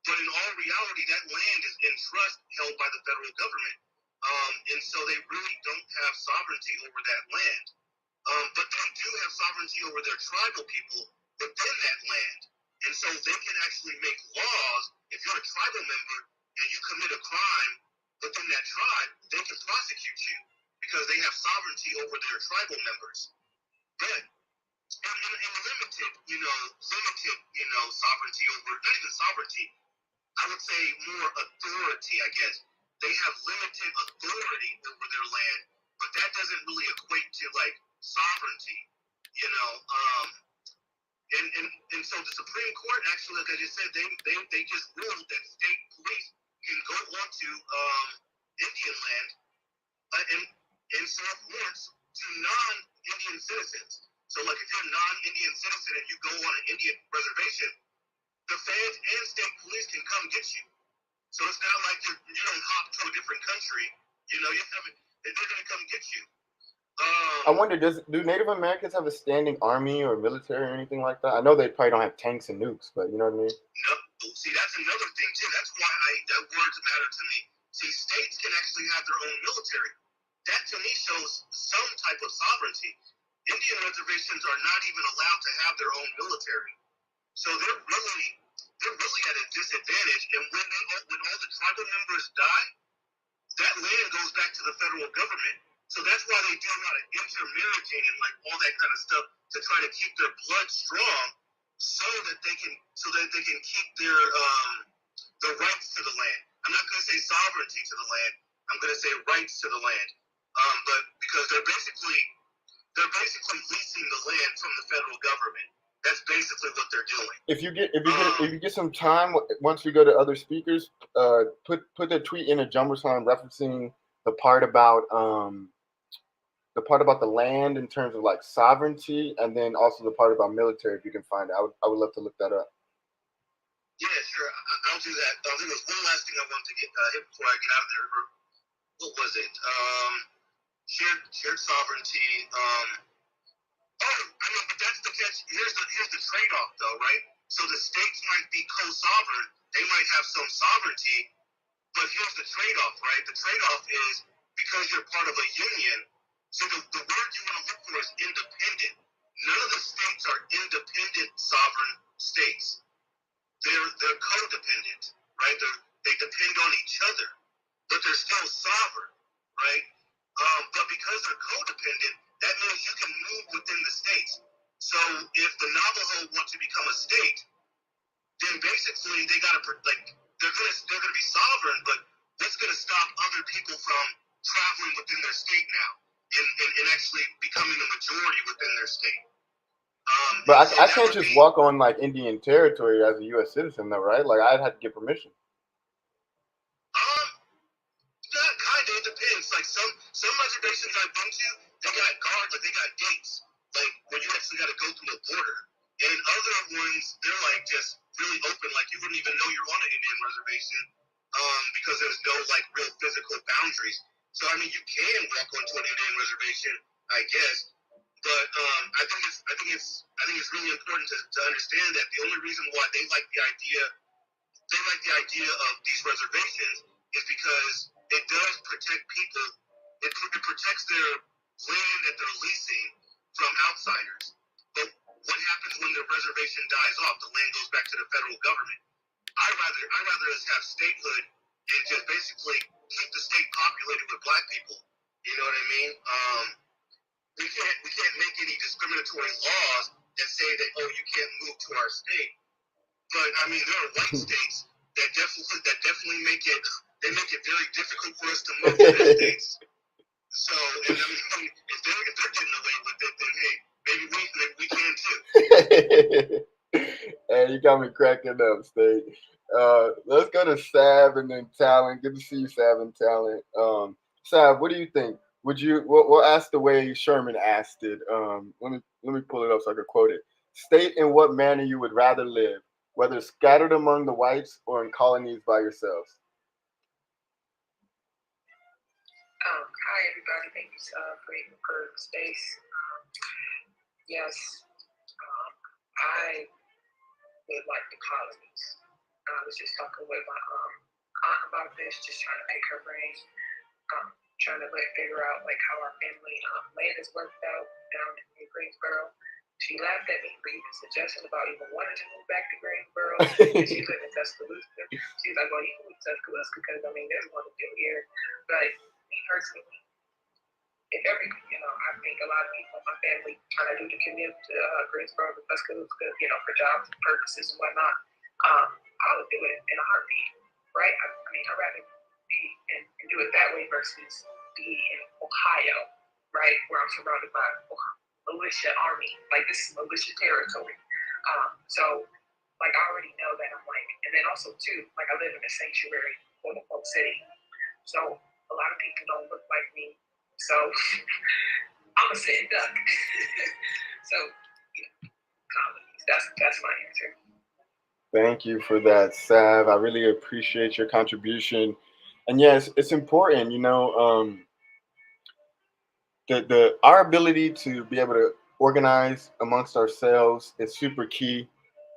But in all reality, that land is in trust held by the federal government. And so they really don't have sovereignty over that land. But they do have sovereignty over their tribal people within that land. And so they can actually make laws. If you're a tribal member and you commit a crime within that tribe, they can prosecute you because they have sovereignty over their tribal members. But in limited, sovereignty over, not even sovereignty, I would say more authority, I guess. They have limited authority over their land, but that doesn't really equate to sovereignty, you know. And so the Supreme Court actually, like I just said, they just ruled that state police can go onto Indian land and serve warrants to non-Indian citizens. So if you're a non-Indian citizen and you go on an Indian reservation, the feds and state police can come get you. So it's not like you don't hop to a different country. They're going to come get you. I wonder, do Native Americans have a standing army or military or anything like that? I know they probably don't have tanks and nukes, but you know what I mean? No. See, that's another thing, too. That's why that words matter to me. See, states can actually have their own military. That, to me, shows some type of sovereignty. Indian reservations are not even allowed to have their own military. So they're really at a disadvantage. And when all the tribal members die, that land goes back to the federal government. So that's why they do a lot of intermarrying and all that kind of stuff to try to keep their blood strong, so that they can keep their rights to the land. I'm not going to say sovereignty to the land. I'm going to say rights to the land. But because they're basically leasing the land from the federal government. That's basically what they're doing. If you get some time, once we go to other speakers, put the tweet in a jumbotron referencing the part about the land in terms of sovereignty, and then also the part about military. If you can find it, I would love to look that up. Yeah, sure. I'll do that. There was one last thing I wanted to get hit before I get out of there. What was it? Shared sovereignty. But that's the catch. Here's the trade-off, though, right? So the states might be co-sovereign. They might have some sovereignty, but here's the trade-off, right? The trade-off is because you're part of a union. So the word you want to look for is independent. None of the states are independent sovereign states. They're codependent, right? They depend on each other, but they're still sovereign, right? But because they're codependent, that means you can move within the states. So if the Navajo want to become a state, then basically they're gonna be sovereign, but that's gonna stop other people from traveling within their state now and actually becoming a majority within their state. But I can't just walk on Indian territory as a U.S. citizen, though, right? I'd have to get permission. Kind of. It depends. Some reservations I've been to, they got guards, they got gates, when you actually got to go through a border. And other ones, they're just really open, you wouldn't even know you're on an Indian reservation, because there's no real physical boundaries. So you can walk onto an Indian reservation, I guess. But I think it's really important to understand that the only reason why they like the idea of these reservations is because it does protect people. It protects their land that they're leasing from outsiders. But what happens when the reservation dies off? The land goes back to the federal government. I'd rather us have statehood and just basically keep the state populated with black people. You know what I mean? We can't make any discriminatory laws that say that you can't move to our state. But there are white states that definitely make it very difficult for us to move to their states. So if they're getting away with it, then hey, maybe we can too. Hey, you got me cracking up, State. Let's go to Sav and then Talent. Good to see you, Sav and Talent. Sav, what do you think? We'll ask the way Sherman asked it. Let me pull it up so I can quote it. State in what manner you would rather live, whether scattered among the whites or in colonies by yourselves. Oh Hi, everybody. Thank you for the space. Yes, I would like the colonies. I was just talking with my aunt about this, just trying to pick her brain, trying to figure out like how our family land is worked out down in Greensboro. She laughed at me for even suggesting about even wanting to move back to Greensboro. She lived in Tuscaloosa. She's like, well, you can move to Tuscaloosa because I mean, there's one to do here. But me personally, if I think a lot of people in my family try to do the commute to Greensboro to Tuscaloosa, for jobs purposes and whatnot. I would do it in a heartbeat, right? I mean, I'd rather be and do it that way versus be in Ohio, right, where I'm surrounded by militia army. Like this is militia territory. So like I already know that I'm like, and then also too, like I live in a sanctuary, quote unquote city. So a lot of people don't look like me. So I'm a sitting duck. So colonies. That's my answer. Thank you for that, Sav. I really appreciate your contribution. And yes, it's important, the our ability to be able to organize amongst ourselves is super key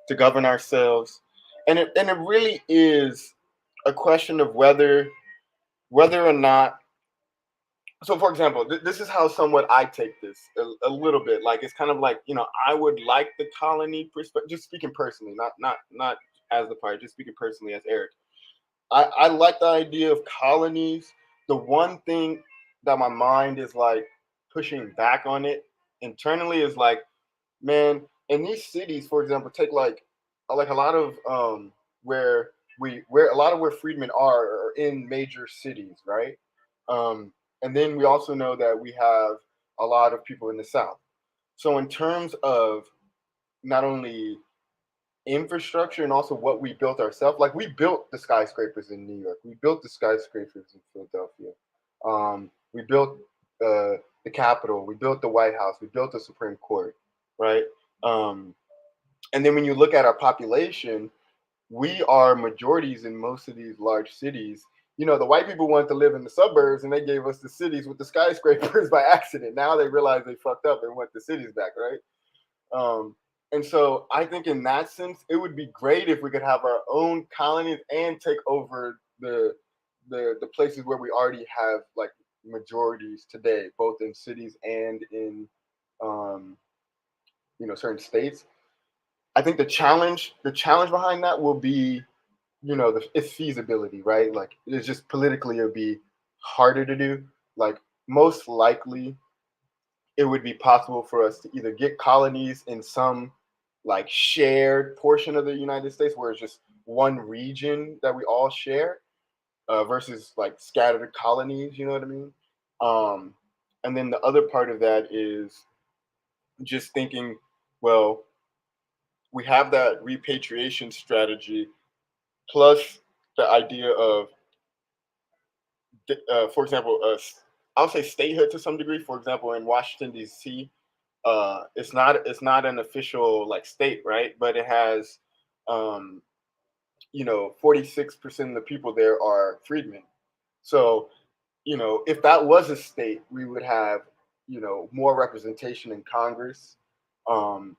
to govern ourselves. And it really is a question of whether or not. So for example, this is how somewhat I take this a little bit. Like it's kind of like, I would like the colony perspective, just speaking personally, not as the party, just speaking personally as Eric. I like the idea of colonies. The one thing that my mind is like pushing back on it internally is like, man, in these cities, for example, take like a lot of where a lot of where freedmen are in major cities, right? And then we also know that we have a lot of people in the South. So in terms of not only infrastructure and also what we built ourselves. Like we built the skyscrapers in New York. We built the skyscrapers in Philadelphia. We built the Capitol. We built the White House. We built the Supreme Court, right? Um, and then when you look at our population, we are majorities in most of these large cities. The white people wanted to live in the suburbs and they gave us the cities with the skyscrapers by accident. Now they realize they fucked up and want the cities back, right? Um, and so I think in that sense, it would be great if we could have our own colonies and take over the places where we already have like majorities today, both in cities and in um, certain states. I think the challenge behind that will be its feasibility, right? Like it's just politically it would be harder to do. Like most likely it would be possible for us to either get colonies in some like shared portion of the United States where it's just one region that we all share versus like scattered colonies, you know what I mean? Um, and then the other part of that is just thinking, well, we have that repatriation strategy plus the idea of, for example, I'll say statehood to some degree. For example, in Washington D.C., it's not an official like state, right? But it has, um, 46% of the people there are freedmen. So if that was a state, we would have more representation in Congress, um,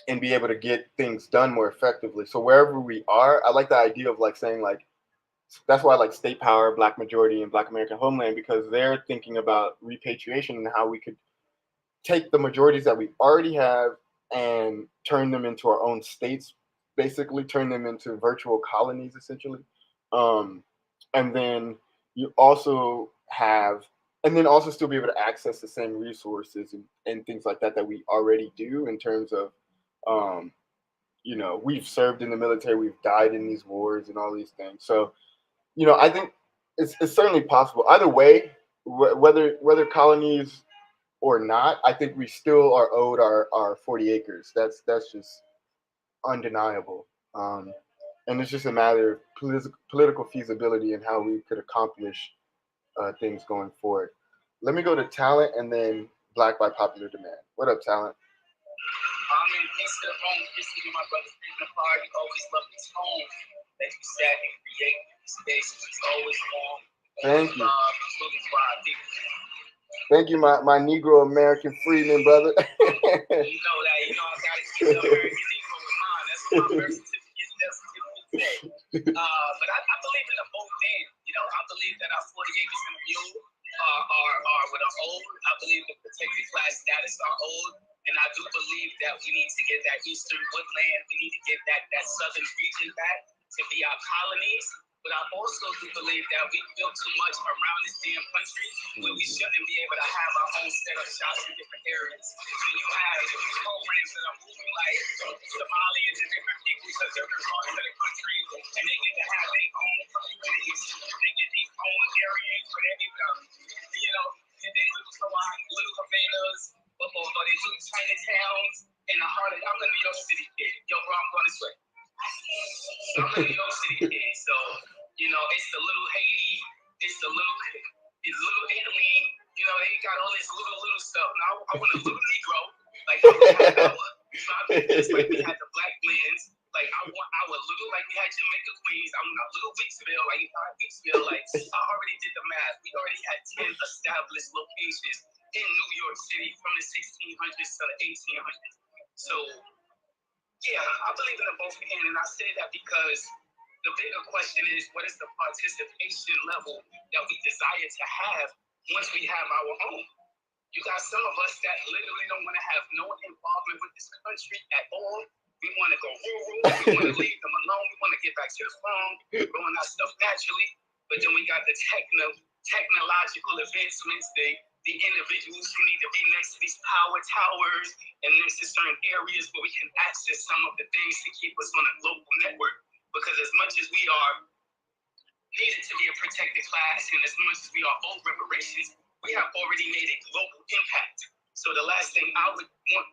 and be able to get things done more effectively. So wherever we are, I like the idea of like saying like that's why I like state power, black majority, and black American homeland because they're thinking about repatriation and how we could take the majorities that we already have and turn them into our own states, basically turn them into virtual colonies, essentially. Um, and then you also have, and then also still be able to access the same resources and things like that that we already do in terms of, um, we've served in the military, we've died in these wars and all these things. So, I think it's certainly possible. Either way, whether colonies or not, I think we still are owed our 40 acres. That's just undeniable. And it's just a matter of political feasibility and how we could accomplish things going forward. Let me go to talent and then black by popular demand. What up, talent? I'm in peace to the home, just to my brother's favorite party. Always love this home that you sat and create. Space is always warm. Thank you. Salute to our people. Thank you, my Negro American freedman brother. You know that. You know I gotta keep the American Negro in mind. That's what my birth certificate does say. But I believe in the both end. You know, I believe that our 40 acres and a mule are what are old. I believe the protected class status are old. And I do believe that we need to get that eastern woodland. We need to get that southern region back to be our colonies. But I also do believe that we built too much around this damn country where we shouldn't be able to have our own set of shops in different areas. When you have programs that are moving like Somalians and different people to different parts of the country, and they get to have their own communities, they get these own areas where they can, they little Havanas, or they little Chinatowns in the heart of, I'm a New York City kid. Yo, bro, I'm going this way. I'm a New York City kid, so it's the little Haiti, it's little Italy. They got all this little stuff. Now I want a little Negro, like how we had like we had the black blends. Like I want our little, like we had Jamaica Queens. I want a little Weeksville, like you had Weeksville. Like I already did the math. We already had 10 established locations in New York City from the 1600s to the 1800s. So. Yeah, I believe in the both end, and I say that because the bigger question is, what is the participation level that we desire to have once we have our own? You got some of us that literally don't want to have no involvement with this country at all. We want to go rural. We want to leave them alone. We want to get back to the farm, growing our stuff naturally. But then we got the technological advancements, the individuals who need to be next to these power towers and next to certain areas where we can access some of the things to keep us on a global network. Because as much as we are needed to be a protected class and as much as we are owed reparations, we have already made a global impact. So the last thing I would want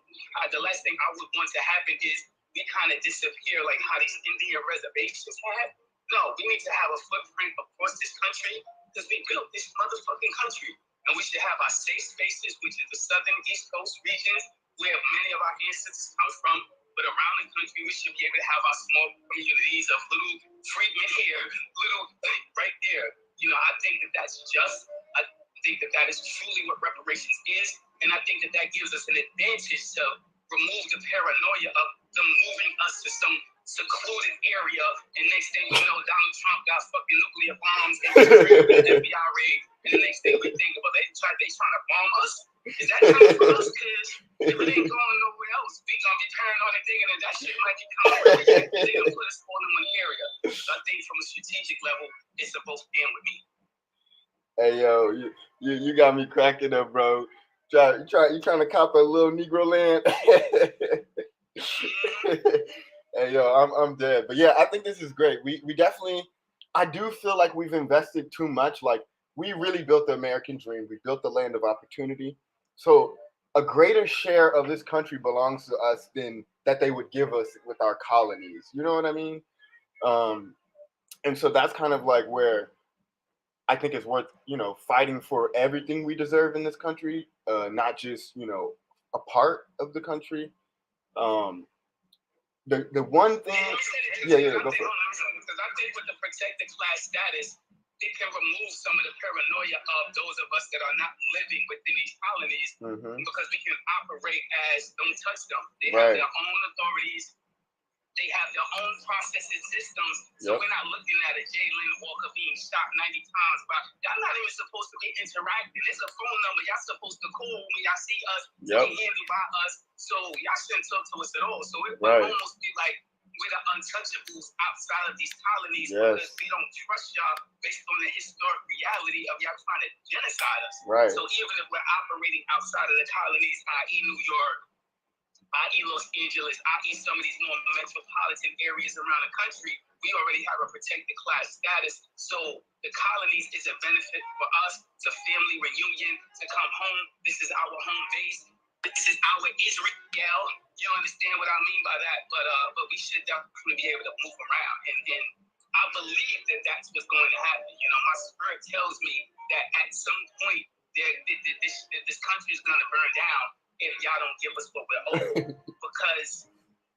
to happen is we kind of disappear like how these Indian reservations had. No, we need to have a footprint across this country because we built this motherfucking country. And we should have our safe spaces, which is the southern East Coast regions, where many of our ancestors come from. But around the country, we should be able to have our small communities of little freedmen here, little right there. I think that that's just. I think that that is truly what reparations is. And I think that that gives us an advantage to remove the paranoia of them moving us to some secluded area. And next thing you know, Donald Trump got fucking nuclear bombs and the FBI raid. And the next thing we think about, they trying to bomb us? Is that coming from us? Because if it ain't going nowhere else, we gonna be paranoid thinking that shit might be coming where we at. They gonna put us all in one area. So I think from a strategic level, it's a both end with me. Hey yo, you got me cracking up, bro. You trying to cop a little Negro land? Hey yo, I'm dead. But yeah, I think this is great. We definitely, I do feel like we've invested too much. Like we really built the American dream. We built the land of opportunity. So a greater share of this country belongs to us than that they would give us with our colonies. You know what I mean? And so that's kind of like where I think it's worth, fighting for everything we deserve in this country, not just, a part of the country. The one thing, go for it. Because I think with the protected class status, it can remove some of the paranoia of those of us that are not living within these colonies, because we can operate as don't touch them. They have their own authorities. They have their own processing systems. So we're not looking at a Jalen Walker being shot 90 times. But y'all not even supposed to be interacting. It's a phone number. Y'all supposed to call when y'all see us, be handled by us. So y'all shouldn't talk to us at all. So it would almost be like we're the untouchables outside of these colonies because we don't trust y'all based on the historic reality of y'all trying to genocide us. Right. So even if we're operating outside of the colonies, i.e. New York, i.e. Los Angeles, i.e. some of these more metropolitan areas around the country, we already have a protected class status. So the colonies is a benefit for us, to family reunion, to come home. This is our home base. This is our Israel. You understand what I mean by that? But we should definitely be able to move around. And I believe that that's what's going to happen. My spirit tells me that at some point, this country is going to burn down if y'all don't give us what we're owed. Because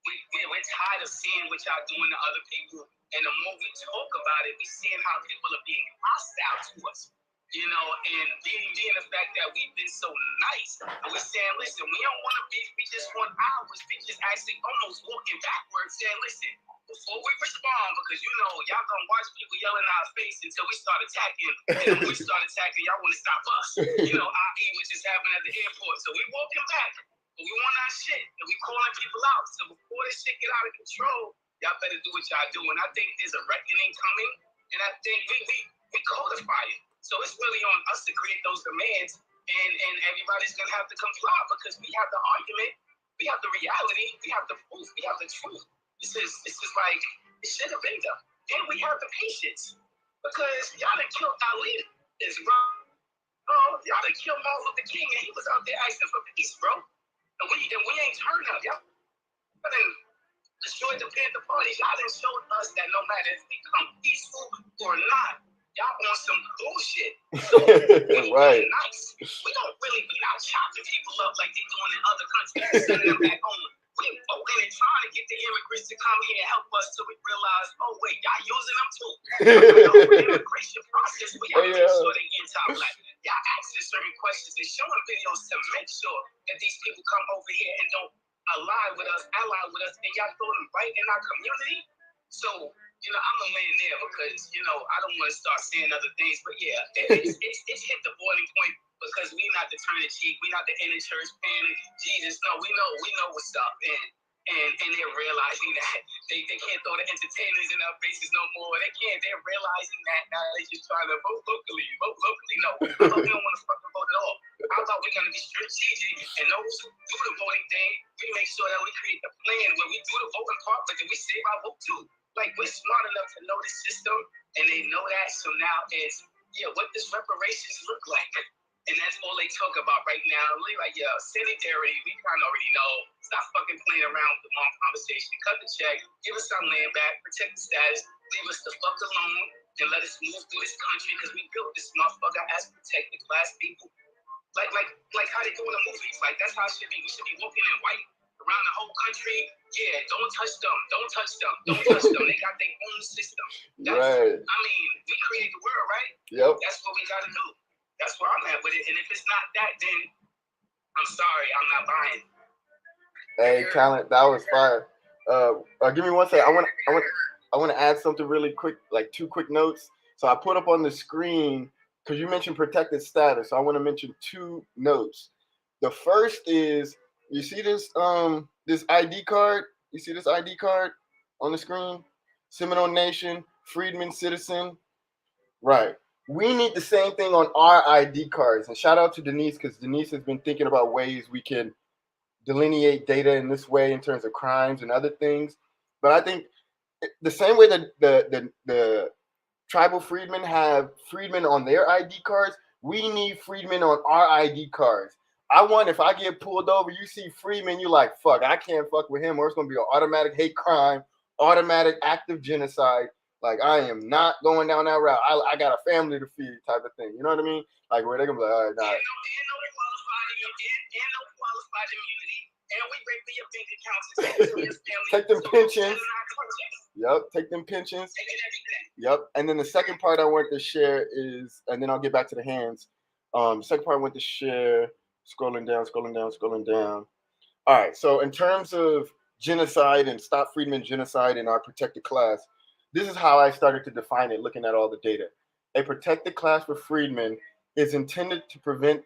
we're tired of seeing what y'all doing to other people. And the more we talk about it, we seeing how people are being hostile to us. You know, and being the fact that we've been so nice, and we're saying, listen, we don't want to beef, we just want ours. We just actually almost walking backwards, saying, listen, before we respond, because you know, y'all gonna watch people yell in our face until we start attacking, and when we start attacking, y'all want to stop us. You know, i.e., what just happened at the airport. So we walking back, but we want our shit, and we calling people out. So before this shit get out of control, y'all better do what y'all do. And I think there's a reckoning coming, and I think we codify it. So it's really on us to create those demands, and everybody's gonna have to comply because we have the argument, we have the reality, we have the proof, we have the truth. This is like it should have been done, and we have the patience because y'all done killed our leaders, bro. Y'all done killed Martin Luther King, and he was out there asking for peace, bro. And we ain't turned up, y'all. But then destroyed the Panther Party. Y'all done showed us that no matter if we come peaceful or not, y'all on some bullshit. So right. Nice. We don't really be out chopping people up like they doing in other countries, sending them back home. We voting and trying to get the immigrants to come here and help us till we realize, oh wait, y'all using them too. The immigration process, we have to make sure they anti-black. Y'all asking certain questions and showing videos to make sure that these people come over here and don't ally with us, and y'all throw them right in our community. So, you know, I'm gonna land there because, you know, I don't want to start saying other things, but yeah, it's hit the boiling point because we not the turn the cheek, we not the in the church paying Jesus. No, we know what's up, and they're realizing that they can't throw the entertainers in our faces no more. They're realizing that now they just trying to vote locally. No, how about we don't want to fucking vote at all? How about we're gonna be strategic and those who do the voting thing, we make sure that we create the plan where we do the voting part, but then we save our vote too. Like, we're smart enough to know the system, and they know that. So now it's, what does reparations look like? And that's all they talk about right now. Like, sanitary, we kind of already know. Stop fucking playing around with the long conversation. Cut the check, give us our land back, protect the status, leave us the fuck alone, and let us move through this country because we built this motherfucker as protected class people. Like how they do in the movies. Like, that's how it should be. We should be walking in white around the whole country. Yeah, don't touch them. They got their own system. Right. I mean, we create the world, right? Yep. That's what we got to do. That's where I'm at with it. And if it's not that, then I'm sorry, I'm not buying. Hey, Talent, that was fire. Give me one second. I want to add something really quick, like 2 quick notes. So I put up on the screen because you mentioned protected status. So I want to mention 2 notes. The first is, you see this this ID card? You see this ID card on the screen? Seminole Nation, Freedmen citizen. Right. We need the same thing on our ID cards. And shout out to Denise, because Denise has been thinking about ways we can delineate data in this way in terms of crimes and other things. But I think the same way that the tribal freedmen have freedmen on their ID cards, we need freedmen on our ID cards. I want, if I get pulled over, you see freedmen, you're like, fuck, I can't fuck with him, or it's going to be an automatic hate crime, automatic active genocide. Like, I am not going down that route. I got a family to feed, type of thing. You know what I mean? Like, where they're going to be like, all right, nah. And no qualified immunity. And we break for your bank accounts. Take them pensions. Yep, take them pensions. Yep. And then the second part I want to share is, and then I'll get back to the hands. The second part I want to share, scrolling down. All right. So in terms of genocide and stop Freedmen genocide in our protected class, this is how I started to define it, looking at all the data. A protected class for freedmen is intended to prevent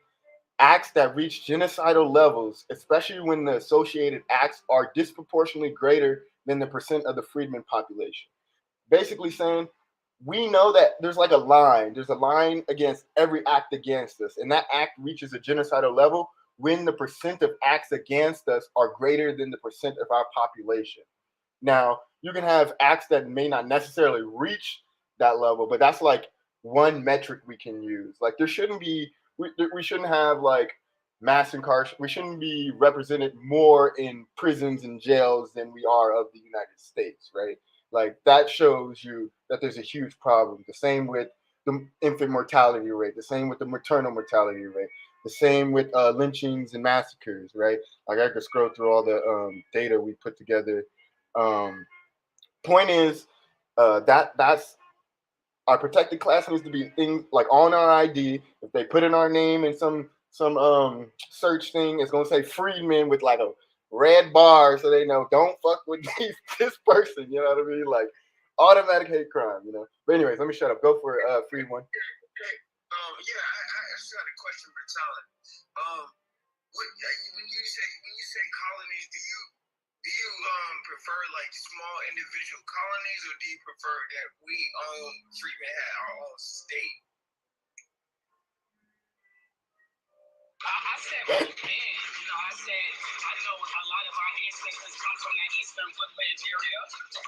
acts that reach genocidal levels, especially when the associated acts are disproportionately greater than the percent of the freedmen population. Basically saying, we know that there's like a line. There's a line against every act against us, and that act reaches a genocidal level when the percent of acts against us are greater than the percent of our population. Now, you can have acts that may not necessarily reach that level, but that's like one metric we can use. Like, there shouldn't be, we shouldn't have like mass incarceration. We shouldn't be represented more in prisons and jails than we are of the United States, right? Like, that shows you that there's a huge problem. The same with the infant mortality rate, the same with the maternal mortality rate, the same with lynchings and massacres, right? Like, I could scroll through all the data we put together. Point is, That's our protected class needs to be things like on our ID. If they put in our name in some search thing, it's gonna say Freedmen with like a red bar so they know don't fuck with this person. You know what I mean? Like automatic hate crime. You know. But anyways, let me shut up. Go for it, Freed one. Yeah, I just got a question for Tyler. When you say colonies, do you prefer like small individual colonies, or do you prefer that we own Freedmen had our own state? I said both men. You know, I know a lot of our ancestors come from that eastern woodland area.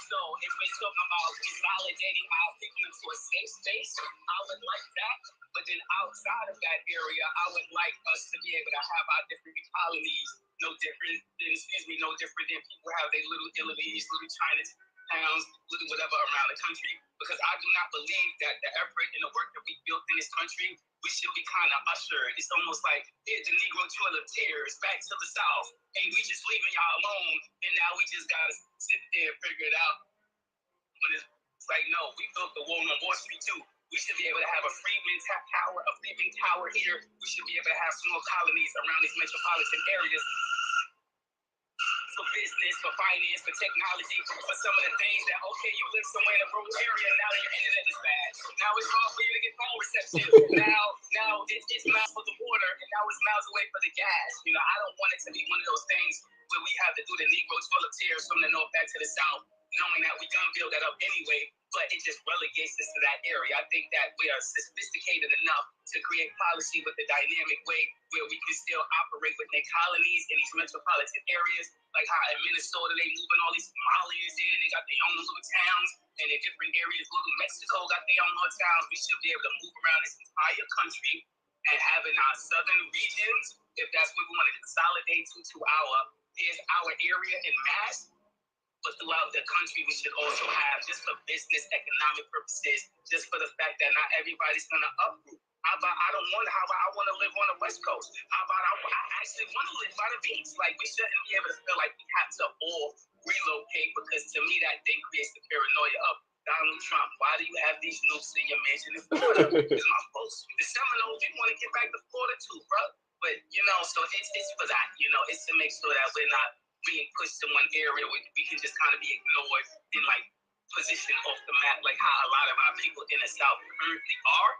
So if we're talking about consolidating our people into a safe space, I would like that. But then outside of that area, I would like us to be able to have our different colonies, no different than people have their little Italy's, little Chinatowns, little whatever around the country. Because I do not believe that the effort and the work that we built in this country, we should be kind of ushered. It's almost like, here's the Negro toiletries back to the South, and we just leaving y'all alone, and now we just gotta sit there and figure it out. But it's like, no, we built the wall on Wall Street too. We should be able to have a Freedmen tower here. We should be able to have small colonies around these metropolitan areas for business, for finance, for technology, for some of the things that, okay, you live somewhere in a rural area, now your internet is bad. Now it's hard for you to get phone reception. now it's miles for the water, and now it's miles away for the gas. You know, I don't want it to be one of those things where we have to do the Negro toiletries from the north back to the south, knowing that we gonna build that up anyway, but it just relegates us to that area. I think that we are sophisticated enough to create policy with a dynamic way where we can still operate within colonies in these metropolitan areas, like how in Minnesota they moving all these Somalians in, they got their own little towns, and in different areas, little Mexico got their own little towns. We should be able to move around this entire country and having our southern regions, if that's what we want to consolidate to here's our area in mass. But throughout the country, we should also have, just for business, economic purposes, just for the fact that not everybody's going to uproot. How about I want to live on the West Coast? How about I actually want to live by the beach? Like, we shouldn't be able to feel like we have to all relocate, because to me, that then creates the paranoia of Donald Trump. Why do you have these nukes in your mansion in Florida? Because my folks, the Seminoles, we want to get back to Florida too, bro. But, you know, so it's for that, you know, it's to make sure that we're not being pushed to one area where we can just kind of be ignored and like positioned off the map, like how a lot of our people in the South currently are,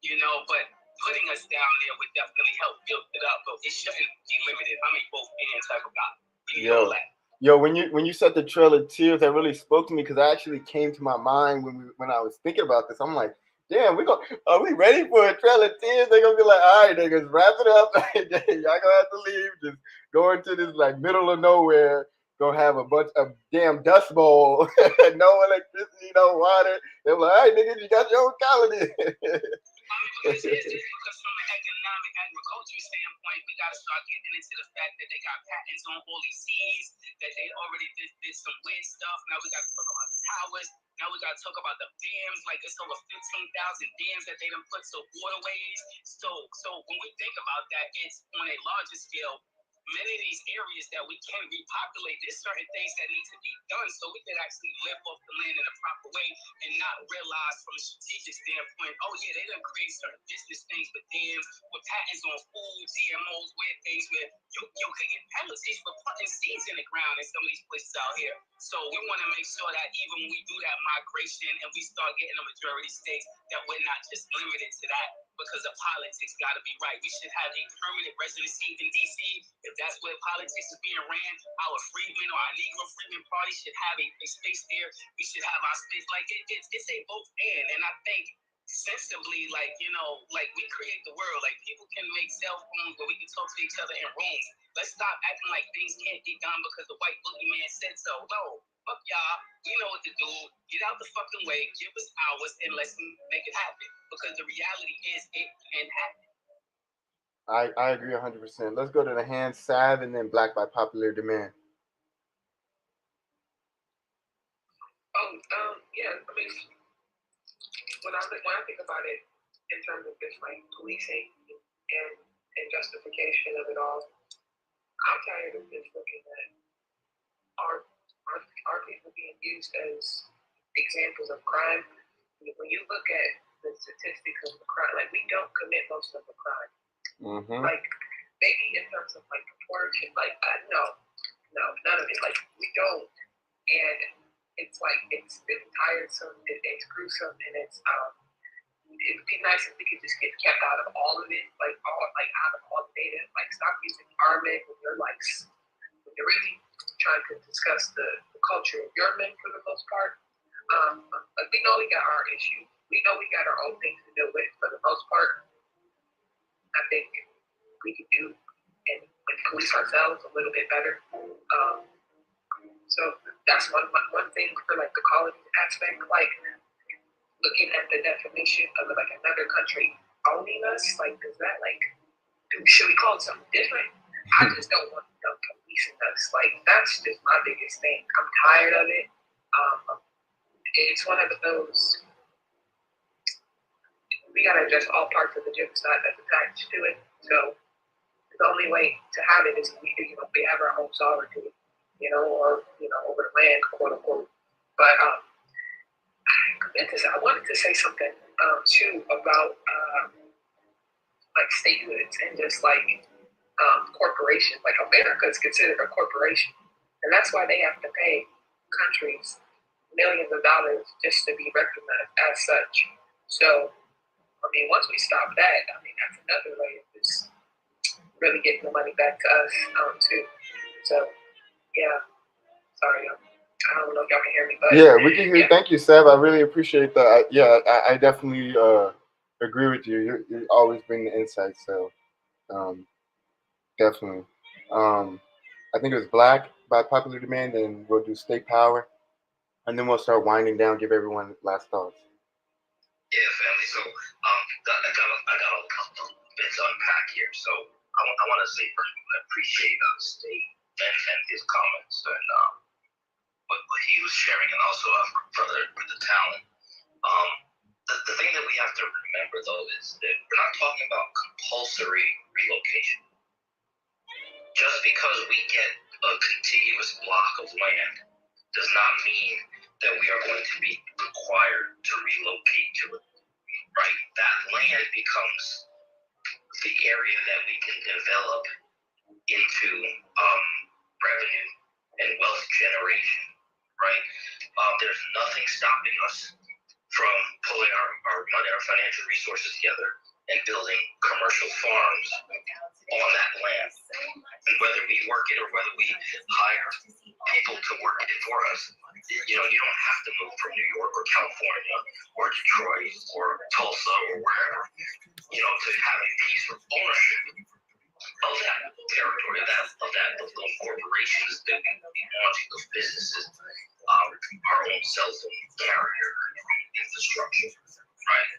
you know. But putting us down there would definitely help build it up, but it shouldn't be limited. I mean, both ends type of guy. Yo, when you said the Trail of Tears, that really spoke to me, because that actually came to my mind when I was thinking about this. I'm like, damn, are we ready for a Trail of Tears? They're gonna be like, all right, niggas, wrap it up. Y'all gonna have to leave. Just go into this like middle of nowhere. Gonna have a bunch of damn dust bowl, no electricity, no water. They're like, all right, niggas, you got your own colony. Because from an economic agriculture standpoint, we got to start getting into the fact that they got patents on all these seeds, that they already did some weird stuff. Now we got to talk about the towers. Now we got to talk about the dams. Like, it's over 15,000 dams that they done put to waterways. So when we think about that, it's on a larger scale. Many of these areas that we can repopulate, there's certain things that need to be done so we can actually live off the land in a proper way and not realize from a strategic standpoint, oh yeah, they done create certain business things with dams, with patents on food, GMOs, weird things where you could get penalties for putting seeds in the ground in some of these places out here. So we want to make sure that even when we do that migration and we start getting a majority states, that we're not just limited to that, because the politics got to be right. We should have a permanent residency in D.C. If that's where politics is being ran, our Freedmen or our Negro Freedmen Party should have a space there. We should have our space. Like, it's a both and I think sensibly, like, you know, like we create the world. Like, people can make cell phones where we can talk to each other in rooms. Let's stop acting like things can't be done because the white boogeyman said so. No, fuck y'all. We know what to do. Get out the fucking way. Give us hours and let's make it happen. Because the reality is, it can happen. I agree 100%. Let's go to the hand Sav and then Black by popular demand. Yeah. I mean, when I think about it in terms of just like policing and justification of it all, I'm tired of just looking at our people being used as examples of crime, when you look at the statistics of the crime, like we don't commit most of the crime. Mm-hmm. Like maybe in terms of like proportion, like no, none of it. Like we don't, and it's like it's tiresome, it's gruesome, and it's it'd be nice if we could just get kept out of all of it, like out of all the data. Like stop using Armin when you're really trying to discuss the culture of your men for the most part. Like we know we got our issues. We know we got our own things to deal with for the most part. I think we could do and police ourselves a little bit better. So that's one thing for like the colony aspect, like looking at the definition of like another country owning us, like does that like should we call it something different? I just don't want them policing us. Like that's just my biggest thing. I'm tired of it. It's one of those we gotta address all parts of the genocide that's attached to it. So the only way to have it is we have our own sovereignty, or over the land, quote unquote. But I wanted to say something too about like statehoods and just like corporations. Like America is considered a corporation, and that's why they have to pay countries millions of dollars just to be recognized as such. So, I mean, once we stop that, I mean, that's another way of just really getting the money back to us too. So, yeah. Sorry, I don't know if y'all can hear me, but yeah, we can hear. Yeah. Thank you, Seb. I really appreciate that. I definitely agree with you. You always bring the insight, so definitely. I think it was Black by popular demand, and we'll do State Power, and then we'll start winding down. Give everyone last thoughts. Yeah, family. So I got a couple bits to unpack here. So I want to say first, I appreciate State and his comments and what he was sharing, and also for the talent. The thing that we have to remember though is that we're not talking about compulsory relocation. Just because we get a contiguous block of land does not mean that we are going to be required to relocate to it. Right? That land becomes the area that we can develop into revenue and wealth generation. Right? There's nothing stopping us from pulling our money, our financial resources together and building commercial farms on that land. And whether we work it or whether we hire people to work it for us, you don't have to move from New York or California or Detroit or Tulsa or wherever, to have a piece of ownership of that territory, of those corporations that we want, those businesses, our own cell phone carrier infrastructure, right?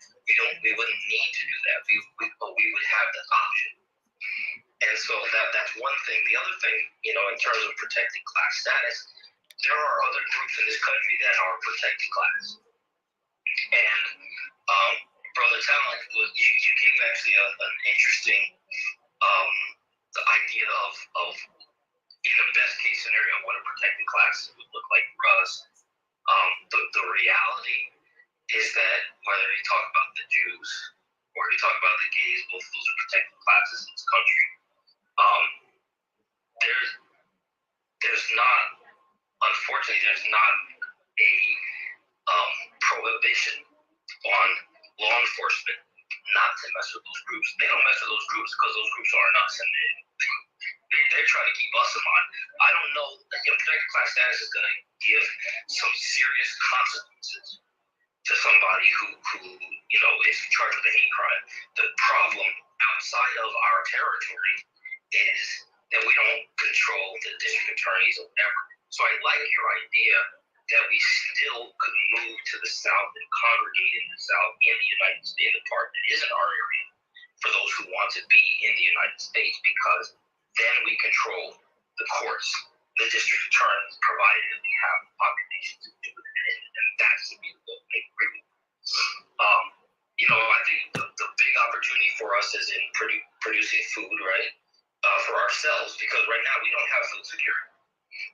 We wouldn't need to do that. But we would have the option. And so that's one thing. The other thing, in terms of protected class status, there are other groups in this country that are protected class. And Brother Talent, you gave actually an interesting the idea of in the best case scenario what a protected class would look like for us. The reality is that whether you talk about the Jews or you talk about the gays, both of those are protected classes in this country. Unfortunately, there's not a prohibition on law enforcement not to mess with those groups. They don't mess with those groups because those groups aren't us, and they're trying to keep us in mind. I don't know, protected class status is going to give some serious consequences to somebody who is charged with a hate crime. The problem outside of our territory is that we don't control the district attorneys or whatever. So I like your idea that we still could move to the South and congregate in the South in the United States, the part that is in our area, for those who want to be in the United States, because then we control the courts, the district attorneys, provided that we have the population to do it, and that's the goal. I agree with you. I think the big opportunity for us is in producing food, right, for ourselves, because right now we don't have food security.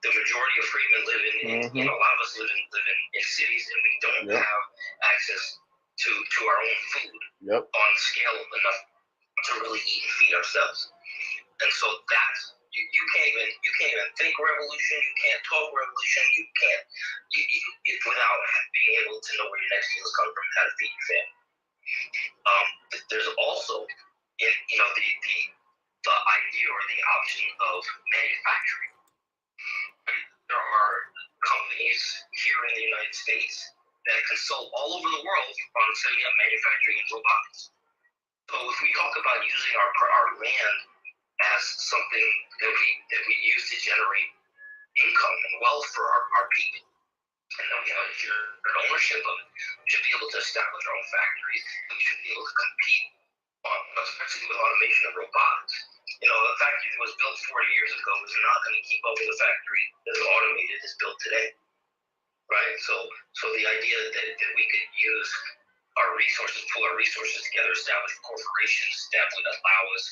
The majority of freedmen live in you know, a lot of us live in cities, and we don't have access to our own food on scale enough to really eat and feed ourselves. And so that's you can't even think revolution. You can't talk revolution. You can't without being able to know where your next meal is coming from, how to feed your family. There's also, you know, the idea or the option of manufacturing. There are companies here in the United States that consult all over the world on setting up manufacturing and robotics. So if we talk about using our land as something that we use to generate income and wealth for our people, and then we have an ownership of it, we should be able to establish our own factories. We should be able to compete, especially with automation and robotics. You know, a factory that was built 40 years ago is not going to keep up with a factory that's automated that's built today, right? So the idea that we could use our resources, pull our resources together, establish corporations that would allow us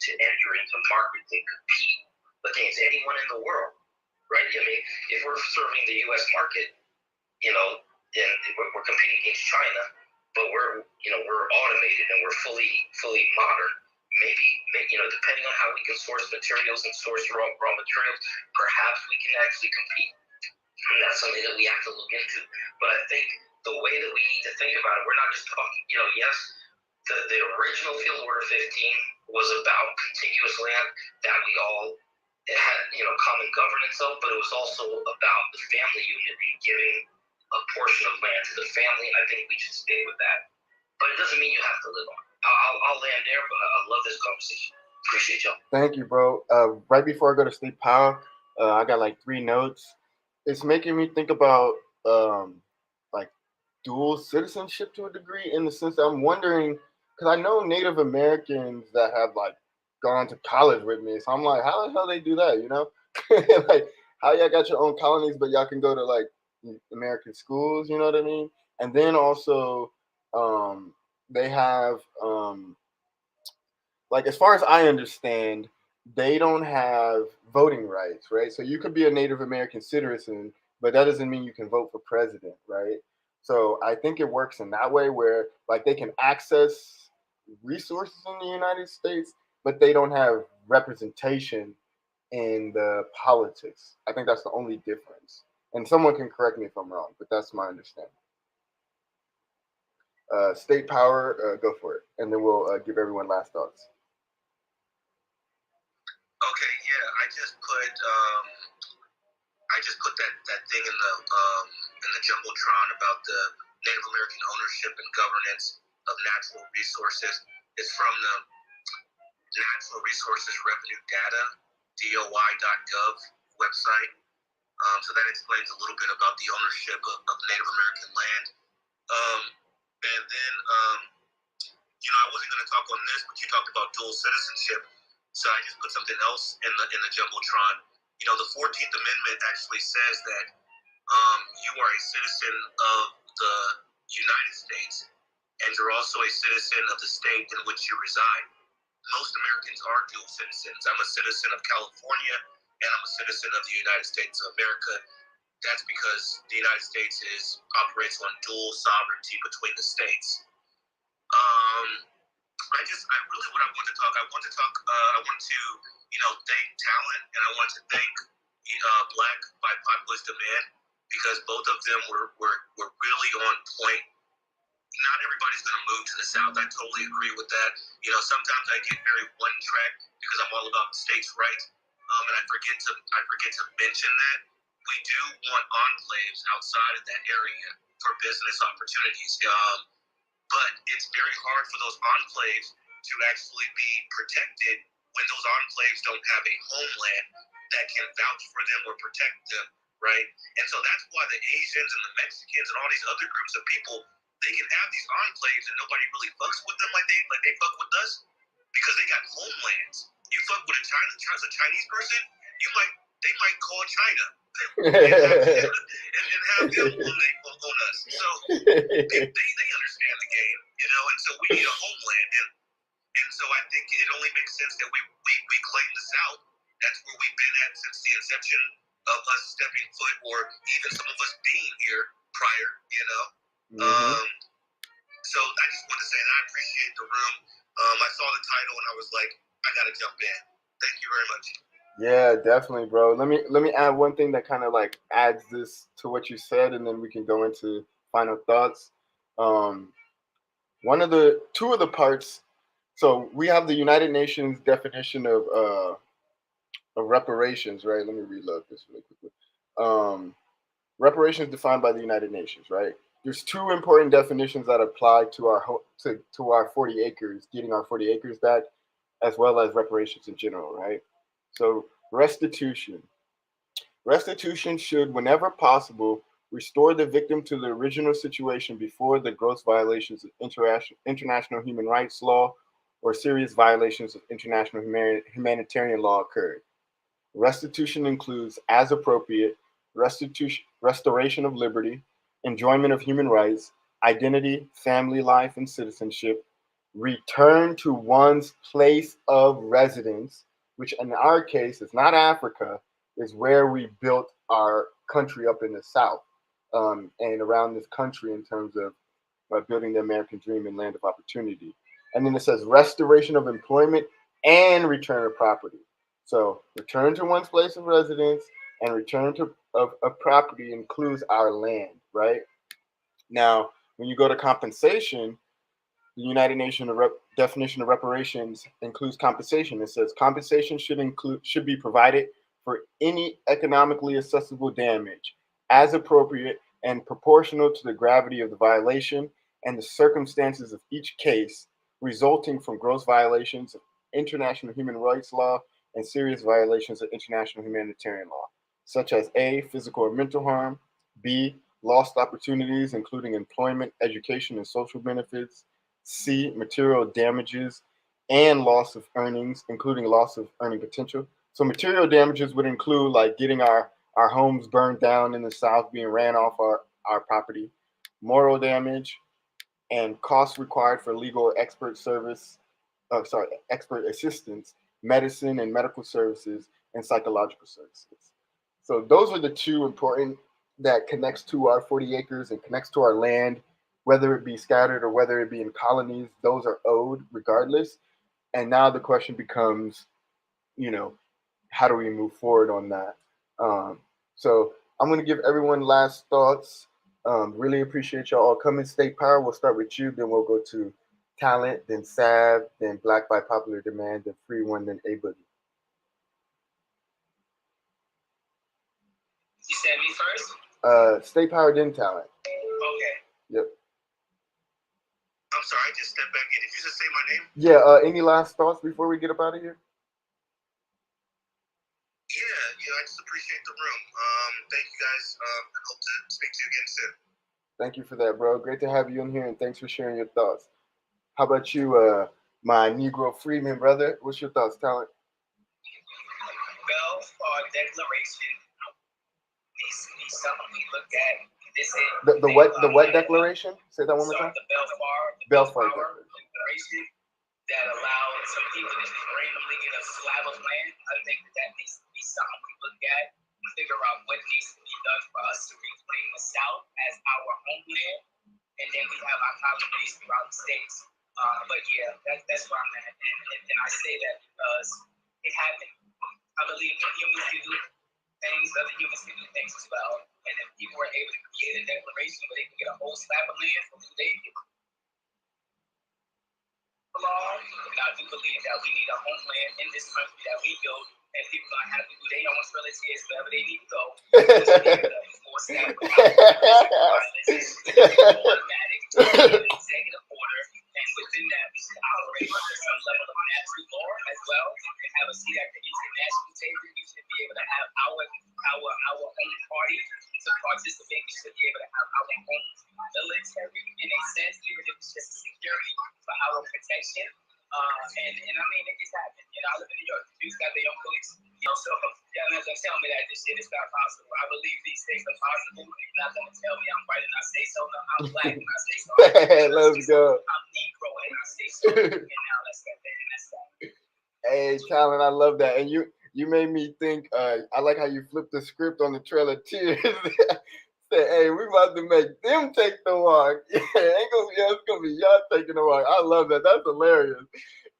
to enter into markets and compete against anyone in the world, right? I mean, if we're serving the U.S. market, you know, and we're competing against China, but we're automated and we're fully modern. Maybe, you know, depending on how we can source materials and source raw materials, perhaps we can actually compete. And that's something that we have to look into. But I think the way that we need to think about it, we're not just talking, you know, yes, the original Field Order 15 was about contiguous land that we all had, you know, common governance of, but it was also about the family unit and giving a portion of land to the family. I think we should stay with that. But it doesn't mean you have to live on it. I'll land there, but I love this conversation. Appreciate y'all. Thank you, bro. Right before I go to State Power, I got like 3 notes. It's making me think about like dual citizenship to a degree, in the sense that I'm wondering, because I know Native Americans that have like gone to college with me, so I'm like, how the hell they do that, you know? Like, how y'all got your own colonies, but y'all can go to like American schools, you know what I mean? And then also, they have like, as far as I understand, they don't have voting rights, right? So you could be a Native American citizen, but that doesn't mean you can vote for president, right? So I think it works in that way, where like they can access resources in the United States, but they don't have representation in the politics. I think that's the only difference. And someone can correct me if I'm wrong, but that's my understanding. State Power, go for it, and then we'll give everyone last thoughts. Okay, yeah, I just put that thing in the jumbotron about the Native American ownership and governance of natural resources. It's from the Natural Resources Revenue Data, DOI.gov website. So that explains a little bit about the ownership of Native American land. And then, you know, I wasn't going to talk on this, but you talked about dual citizenship. So I just put something else in the jumbotron. You know, the 14th Amendment actually says that you are a citizen of the United States, and you're also a citizen of the state in which you reside. Most Americans are dual citizens. I'm a citizen of California, and I'm a citizen of the United States of America. That's because the United States operates on dual sovereignty between the states. I want to, you know, thank talent, and I want to thank Black by populist demand, because both of them were really on point. Not everybody's going to move to the South. I totally agree with that. You know, sometimes I get very one track because I'm all about states' rights, and I forget to mention that we do want enclaves outside of that area for business opportunities. But it's very hard for those enclaves to actually be protected when those enclaves don't have a homeland that can vouch for them or protect them, right? And so that's why the Asians and the Mexicans and all these other groups of people, they can have these enclaves and nobody really fucks with them like they fuck with us, because they got homelands. You fuck with a Chinese person, they might call China and have them on us. So they understand the game, you know, and so we need a homeland. And so I think it only makes sense that we claim the South. That's where we've been at since the inception of us stepping foot, or even some of us being here prior, you know. Mm-hmm. So I just want to say that I appreciate the room. I saw the title and I was like, I gotta jump in. Thank you very much. Yeah, definitely, bro. Let me add one thing that kind of like adds this to what you said, and then we can go into final thoughts. Um, two of the parts. So we have the United Nations definition of reparations, right? Let me reload this really quickly. Reparations defined by the United Nations, right? There's two important definitions that apply to to our 40 acres, getting our 40 acres back, as well as reparations in general, right? So restitution. Restitution should, whenever possible, restore the victim to the original situation before the gross violations of international human rights law or serious violations of international humanitarian law occurred. Restitution includes, as appropriate, restoration of liberty, enjoyment of human rights, identity, family life, and citizenship, return to one's place of residence, which in our case is not Africa, is where we built our country up in the South, and around this country in terms of building the American dream and land of opportunity. And then it says restoration of employment and return of property. So return to one's place of residence and return to of property includes our land, right? Now, when you go to compensation, the United Nations definition of reparations includes compensation. It says compensation should be provided for any economically accessible damage, as appropriate and proportional to the gravity of the violation and the circumstances of each case, resulting from gross violations of international human rights law and serious violations of international humanitarian law, such as A, physical or mental harm, B, lost opportunities, including employment, education, and social benefits, C, material damages and loss of earnings, including loss of earning potential. So material damages would include like getting our homes burned down in the South, being ran off our property, moral damage, and costs required for legal or expert assistance, medicine and medical services, and psychological services. So those are the two important that connects to our 40 acres and connects to our land, whether it be scattered or whether it be in colonies, those are owed regardless. And now the question becomes, you know, how do we move forward on that? So I'm going to give everyone last thoughts. Really appreciate y'all all coming. State Power, we'll start with you, then we'll go to Talent, then Sav, then Black by Popular Demand, then Free One, then A Boogie. You said me first? State Power, then Talent. Okay. Yep. I'm sorry, I just stepped back in. Did you just say my name? Yeah, any last thoughts before we get up out of here? Yeah, I just appreciate the room. Thank you guys. I hope to speak to you again soon. Thank you for that, bro. Great to have you in here, and thanks for sharing your thoughts. How about you, my Negro Freedman brother? What's your thoughts, Talent? Belfast Declaration needs to be something we look at. The what declaration? Say that one more time. The Belfast Declaration that allowed some people to just randomly get a slab of land. I think that needs to be something we look at and figure out what needs to be done for us to reclaim the South as our homeland. And then we have our colonies throughout the states. But yeah, that's where I'm at. And I say that because it happened. I believe that humans can do things, other humans can do things as well. And if people were able to create a declaration where they can get a whole slab of land from who they belong, and I do believe that we need a homeland in this country that we build, and people are going to have to do their own relatives wherever they need to go. Enforce that without violence, automatic, executive order, and within that, we should operate under some level of natural law as well, and have a seat at the international table. We should be able to have our own party to participate. We should be able to have our own military in a sense, even if it's just security for our protection. And I mean, it just happened. You know, I live in New York. The Jews got their own police. You know, so y'all not gonna tell me that this shit is not possible. I believe these things are possible. You're not gonna tell me I'm white and I say so. No, I'm black and I say so. Let's go. I'm Negro and I say so. And now let's get there and that's that. Hey, Talent, I love that. And You made me think. I like how you flipped the script on the Trail of Tears. Said, "Hey, we about to make them take the walk. Yeah, ain't gonna be us. It's gonna be y'all taking the walk." I love that. That's hilarious.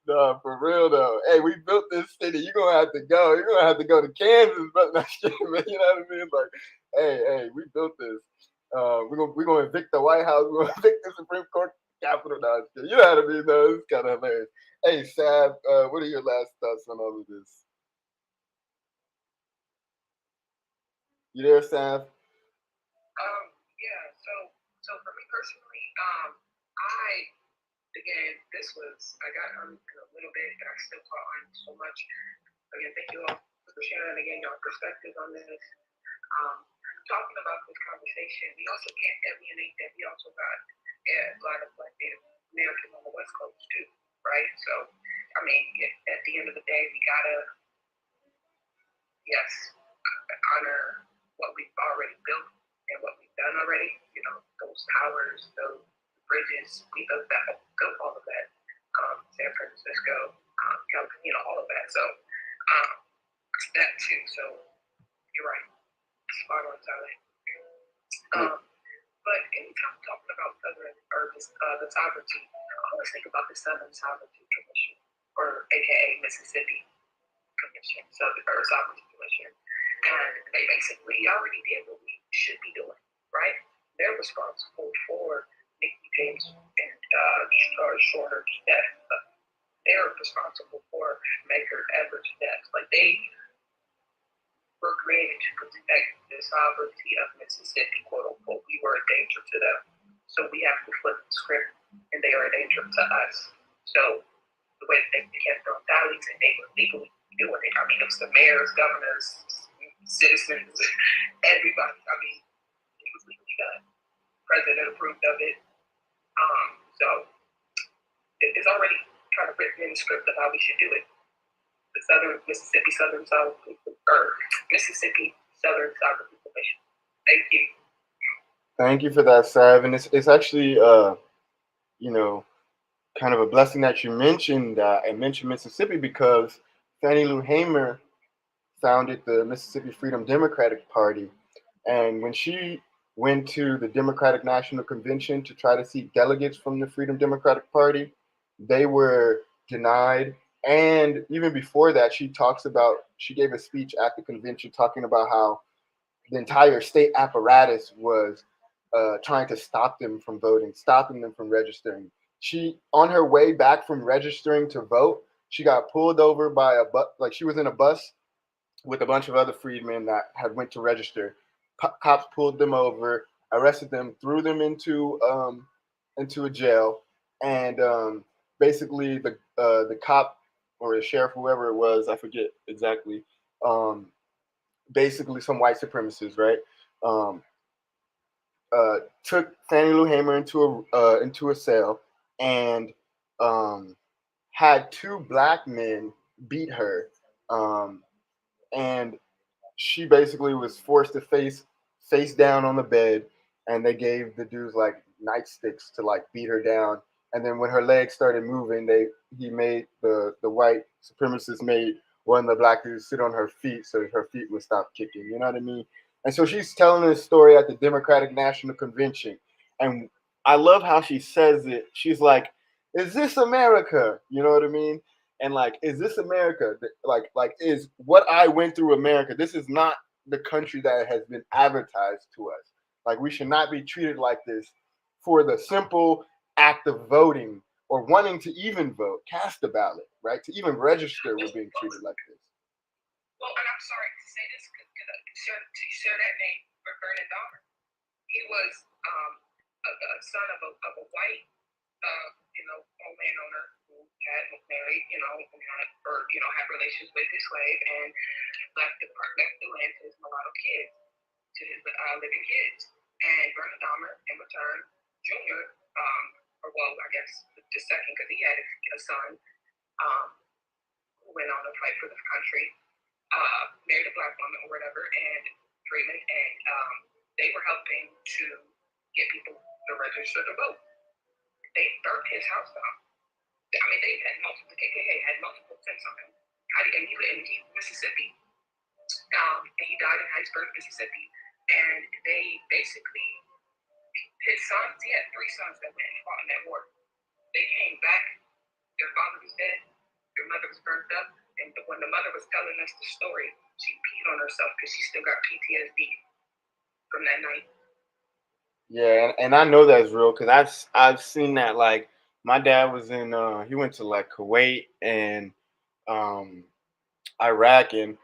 No, for real though. Hey, we built this city. You're gonna have to go. You're gonna have to go to Kansas, but not shit, man. You know what I mean? Like, hey, we built this. We're gonna evict the White House. We're gonna evict the Supreme Court Capitol. Now, you know what I mean? Though it's kind of hilarious. Hey, Sav, what are your last thoughts on all of this? You there, Sav? Yeah. So for me personally, I again, this was I got on a little bit, but I still caught on so much. Again, thank you all for sharing again your perspective on this. Talking about this conversation, we also can't alienate that we also got a lot of Black Native Americans on the West Coast too, right? So, I mean, at the end of the day, we gotta, yes, honor what we've already built and what we've done already. You know, those towers, those bridges, we built all of that. San Francisco, California, you know, all of that. So, that too. So, you're right. Spot on, Tyler. But anytime I'm talking about Southern or the sovereignty, I always think about the Southern Sovereignty Commission, or AKA Mississippi Commission, Southern or Sovereignty Commission. And they basically already did what we should be doing, right? They're responsible for Nikki James and Shorter's death. They're responsible for Medgar Evers' death. Like they were created to protect the sovereignty of Mississippi, quote unquote. We were a danger to them. So we have to flip the script, and they are a danger to us. So the way they kept on rallies and they were legally doing it. I mean, it was the mayors, governors, citizens, everybody. I mean, it was legally done. President approved of it. So it's already kind of written in the script of how we should do it. The Mississippi Southern Sovereignty Commission. Thank you. Thank you for that, Sav. And it's actually you know, kind of a blessing that you mentioned that and mentioned Mississippi because Fannie Lou Hamer founded the Mississippi Freedom Democratic Party. And when she went to the Democratic National Convention to try to seek delegates from the Freedom Democratic Party, they were denied. And even before that, she gave a speech at the convention talking about how the entire state apparatus was trying to stop them from voting, stopping them from registering. She, on her way back from registering to vote, she got pulled over by a bus. Like she was in a bus with a bunch of other freedmen that had went to register. Cops pulled them over, arrested them, threw them into a jail, and basically the cop or the sheriff, whoever it was, I forget exactly. Basically, some white supremacists, right? Um, Took Fannie Lou Hamer into a cell and had two black men beat her. Um, and she basically was forced to face down on the bed, and they gave the dudes like nightsticks to like beat her down. And then when her legs started moving, he made the white supremacist made one of the black dudes sit on her feet so her feet would stop kicking. You know what I mean? And so she's telling this story at the Democratic National Convention, and I love how she says it. She's like, "Is this America?" You know what I mean? And like, is this America? Like is what I went through America? This is not the country that has been advertised to us. Like we should not be treated like this for the simple act of voting or wanting to even vote, cast a ballot, right? To even register, we're being treated like this. Well, and I'm sorry to say this because to share that name for Vernon Dahmer. He was a son of a white, landowner who had married, had relations with his slave and left the land to his mulatto kids, to his living kids. And Vernon Dahmer, in return, Junior, I guess the second, because he had a son who went on to fight for the country, married a black woman or whatever, and Freeman, and they were helping to get people to register to vote. They burned his house down. I mean, they had multiple, KKK had multiple things on him. He's Mississippi. And he died in Hattiesburg, Mississippi. And they basically, his sons, he had 3 sons that went and fought in that war. They came back, their father was dead, their mother was burned up, and when the mother was telling us the story, she peed on herself because she still got PTSD from that night. Yeah, and I know that's real because I've seen that. Like my dad was in he went to like Kuwait and um Iraq, and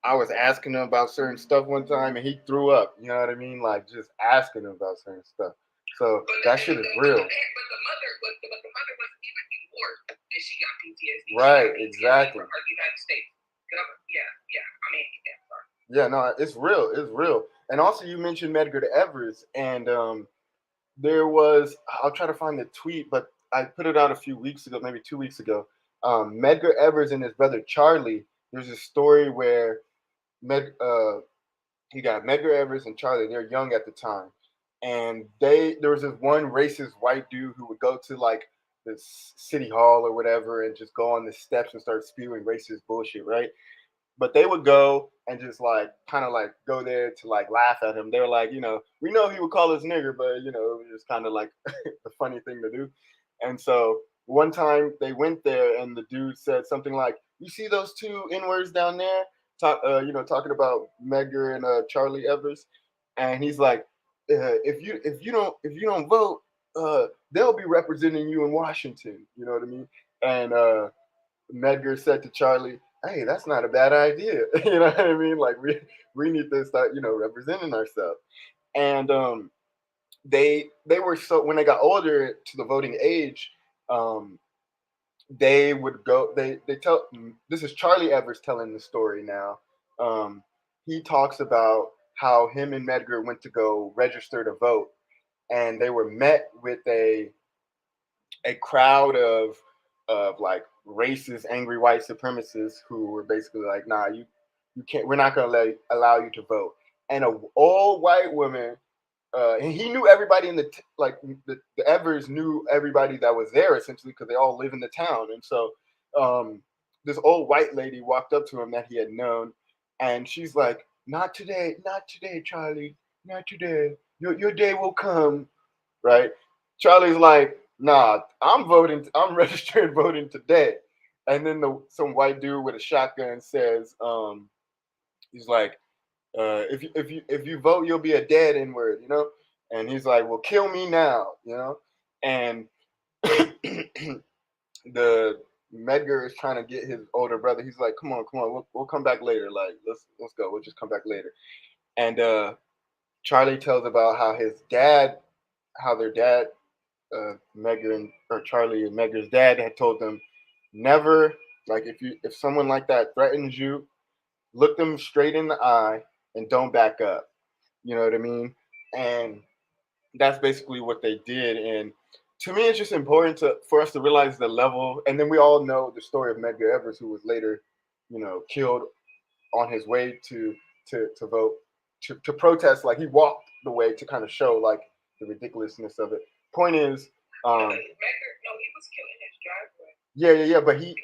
I was asking him about certain stuff one time and he threw up. You know what I mean? Like just asking him about certain stuff. So that shit is real. But the mother wasn't even in war, and she got PTSD. Right, exactly. From the United States. Yeah. I mean, yeah. Sorry. Yeah, no, it's real. It's real. And also, you mentioned Medgar Evers, and there was. I'll try to find the tweet, but I put it out a few weeks ago, maybe 2 weeks ago. Medgar Evers and his brother Charlie. There's a story where he got Medgar Evers and Charlie. They're young at the time, and there was this one racist white dude who would go to like the city hall or whatever and just go on the steps and start spewing racist bullshit, right? But they would go and just like kind of like go there to like laugh at him. They were like, we know he would call us nigger, but it was just kind of like the funny thing to do. And so one time they went there and the dude said something like, "You see those 2 N-words down there?" Talking about Medgar and Charlie Evers, and he's like, if you don't vote, they'll be representing you in Washington. You know what I mean? And Medgar said to Charlie, "Hey, that's not a bad idea." You know what I mean? Like we need to start, representing ourselves. And they were so when they got older to the voting age, um, they would go. They tell this is Charlie Evers telling the story now. He talks about how him and Medgar went to go register to vote, and they were met with a crowd of like racist, angry white supremacists who were basically like, "Nah, you can't. We're not gonna allow you to vote." And a old white woman, and he knew everybody in the Evers knew everybody that was there essentially because they all live in the town. And so this old white lady walked up to him that he had known, and she's like, not today, Charlie, not today. Your day will come, right?" Charlie's like, "Nah, I'm registering voting today." And then some white dude with a shotgun says, he's like, if you vote, you'll be a dead N-word, And he's like, "Well, kill me now," And the Medgar is trying to get his older brother. He's like, "Come on, we'll come back later. Like, let's go. We'll just come back later." And Charlie tells about how their dad, Charlie and Medgar's dad had told them, never, like, if someone like that threatens you, look them straight in the eye and don't back up. You know what I mean? And that's basically what they did. And to me, it's just important for us to realize the level. And then we all know the story of Medgar Evers, who was later, killed on his way to vote, to protest. Like he walked the way to kind of show like the ridiculousness of it. Point is, He was killing his driveway. yeah. But he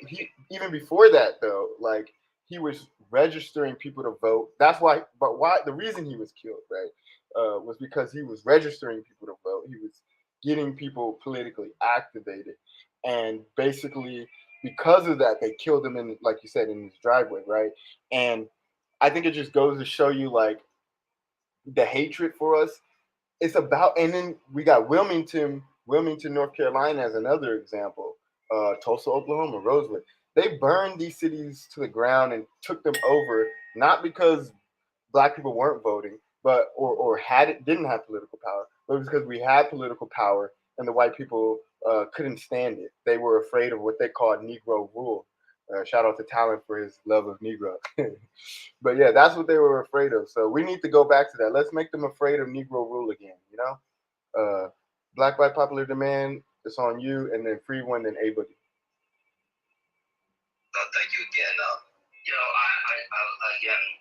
even before that though, like he was registering people to vote. That's why. But why the reason he was killed, right, was because he was registering people to vote. He was getting people politically activated, and basically because of that, they killed him in, like you said, in his driveway, right? And I think it just goes to show you like the hatred for us. It's about, and then we got Wilmington, North Carolina as another example. Tulsa, Oklahoma, Rosewood. They burned these cities to the ground and took them over, not because black people weren't voting, but or didn't have political power, but it was because we had political power and the white people couldn't stand it. They were afraid of what they called Negro rule. Shout out to Talon for his love of Negro. But yeah, that's what they were afraid of. So we need to go back to that. Let's make them afraid of Negro rule again. Black by popular demand. It's on you, and then free one, then A Boogie. Thank you again.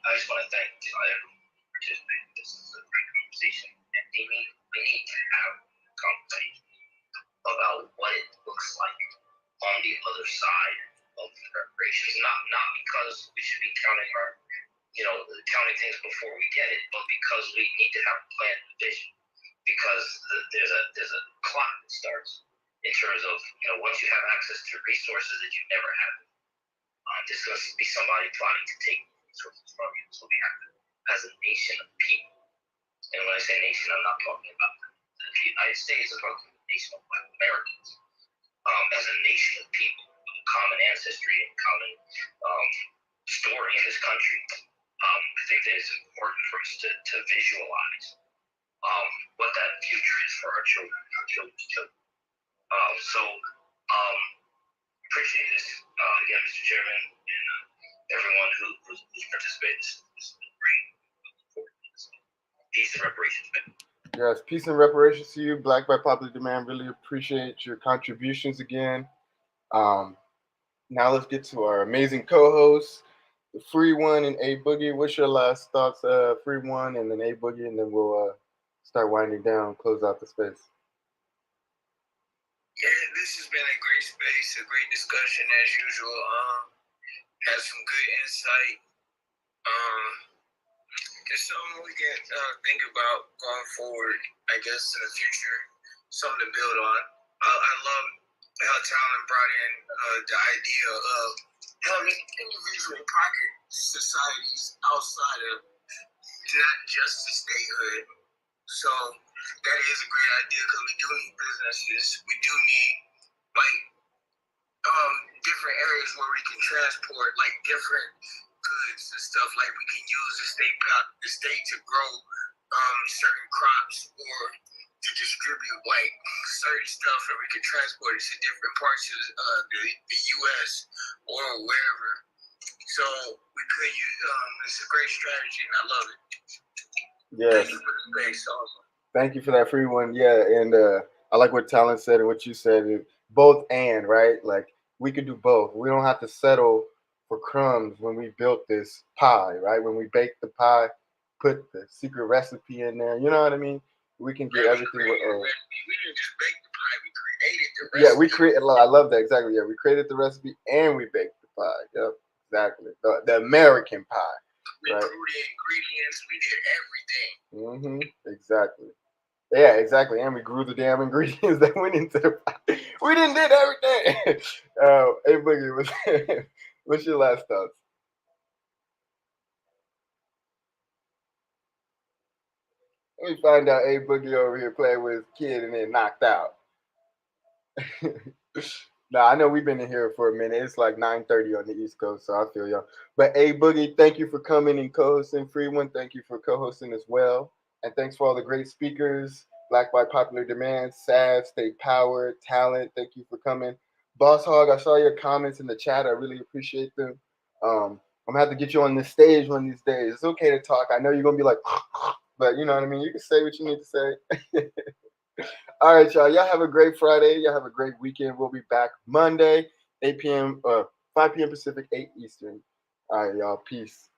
I just want to thank everyone for participating. This is a great conversation, and we need to have a conversation about what it looks like on the other side of reparations. Not counting counting things before we get it, but because we need to have a plan and vision. Because there's a clock that starts in terms of once you have access to resources that you never had, there's going to be somebody plotting to take resources from you. So we have to, as a nation of people, and when I say nation, I'm not talking about the United States, I'm talking about the nation of Black Americans. As a nation of people with a common ancestry and common story in this country, I think that it's important for us to visualize what that future is for our children, our children's children. Appreciate this again, Mr. Chairman, and everyone who's participated. This has been great. Peace and reparations, man. Yes, peace and reparations to you, Black by Popular Demand. Really appreciate your contributions again. Now let's get to our amazing co-hosts, the Free One and A Boogie. What's your last thoughts, Free One, and then A Boogie, and then we'll start winding down, close out the space. Yeah, this has been a great space, a great discussion as usual. Had some good insight. Just something we can think about going forward, I guess, in the future. Something to build on. I love how Talon brought in the idea of having individual pocket societies outside of not just the statehood. So that is a great idea because we do need businesses. We do need different areas where we can transport different goods and stuff. Like we can use the state to grow certain crops or to distribute certain stuff, and we can transport it to different parts of the U.S. or wherever. So we could use it's a great strategy, and I love it. Yes. Thank you for the space, also. Thank you for that, Free One. Yeah, and I like what Talon said and what you said. Both and, right? Like we could do both. We don't have to settle for crumbs when we built this pie, right? When we baked the pie, put the secret recipe in there. You know what I mean? We can get everything. We didn't just bake the pie; we created the recipe. Yeah, we created. I love that exactly. Yeah, we created the recipe and we baked the pie. Yep, exactly. The American pie. We grew the ingredients. We did everything. Exactly. Yeah, exactly. And we grew the damn ingredients that went into the pie. We did everything. Hey, Boogie, what's your last thoughts? Let me find out A Boogie over here playing with his kid and then knocked out. Nah, I know we've been in here for a minute. It's like 9:30 on the East Coast, so I feel y'all. But A Boogie, thank you for coming and co-hosting. Free One, thank you for co-hosting as well. And thanks for all the great speakers. Black by Popular Demand, Sav, State Power, Talent, thank you for coming. Boss Hog, I saw your comments in the chat. I really appreciate them. I'm gonna have to get you on this stage one of these days. It's okay to talk. I know you're gonna be like, but you know what I mean. You can say what you need to say. All right, y'all. Y'all have a great Friday. Y'all have a great weekend. We'll be back Monday, 8 p.m. 5 p.m. Pacific, 8 Eastern. All right, y'all. Peace.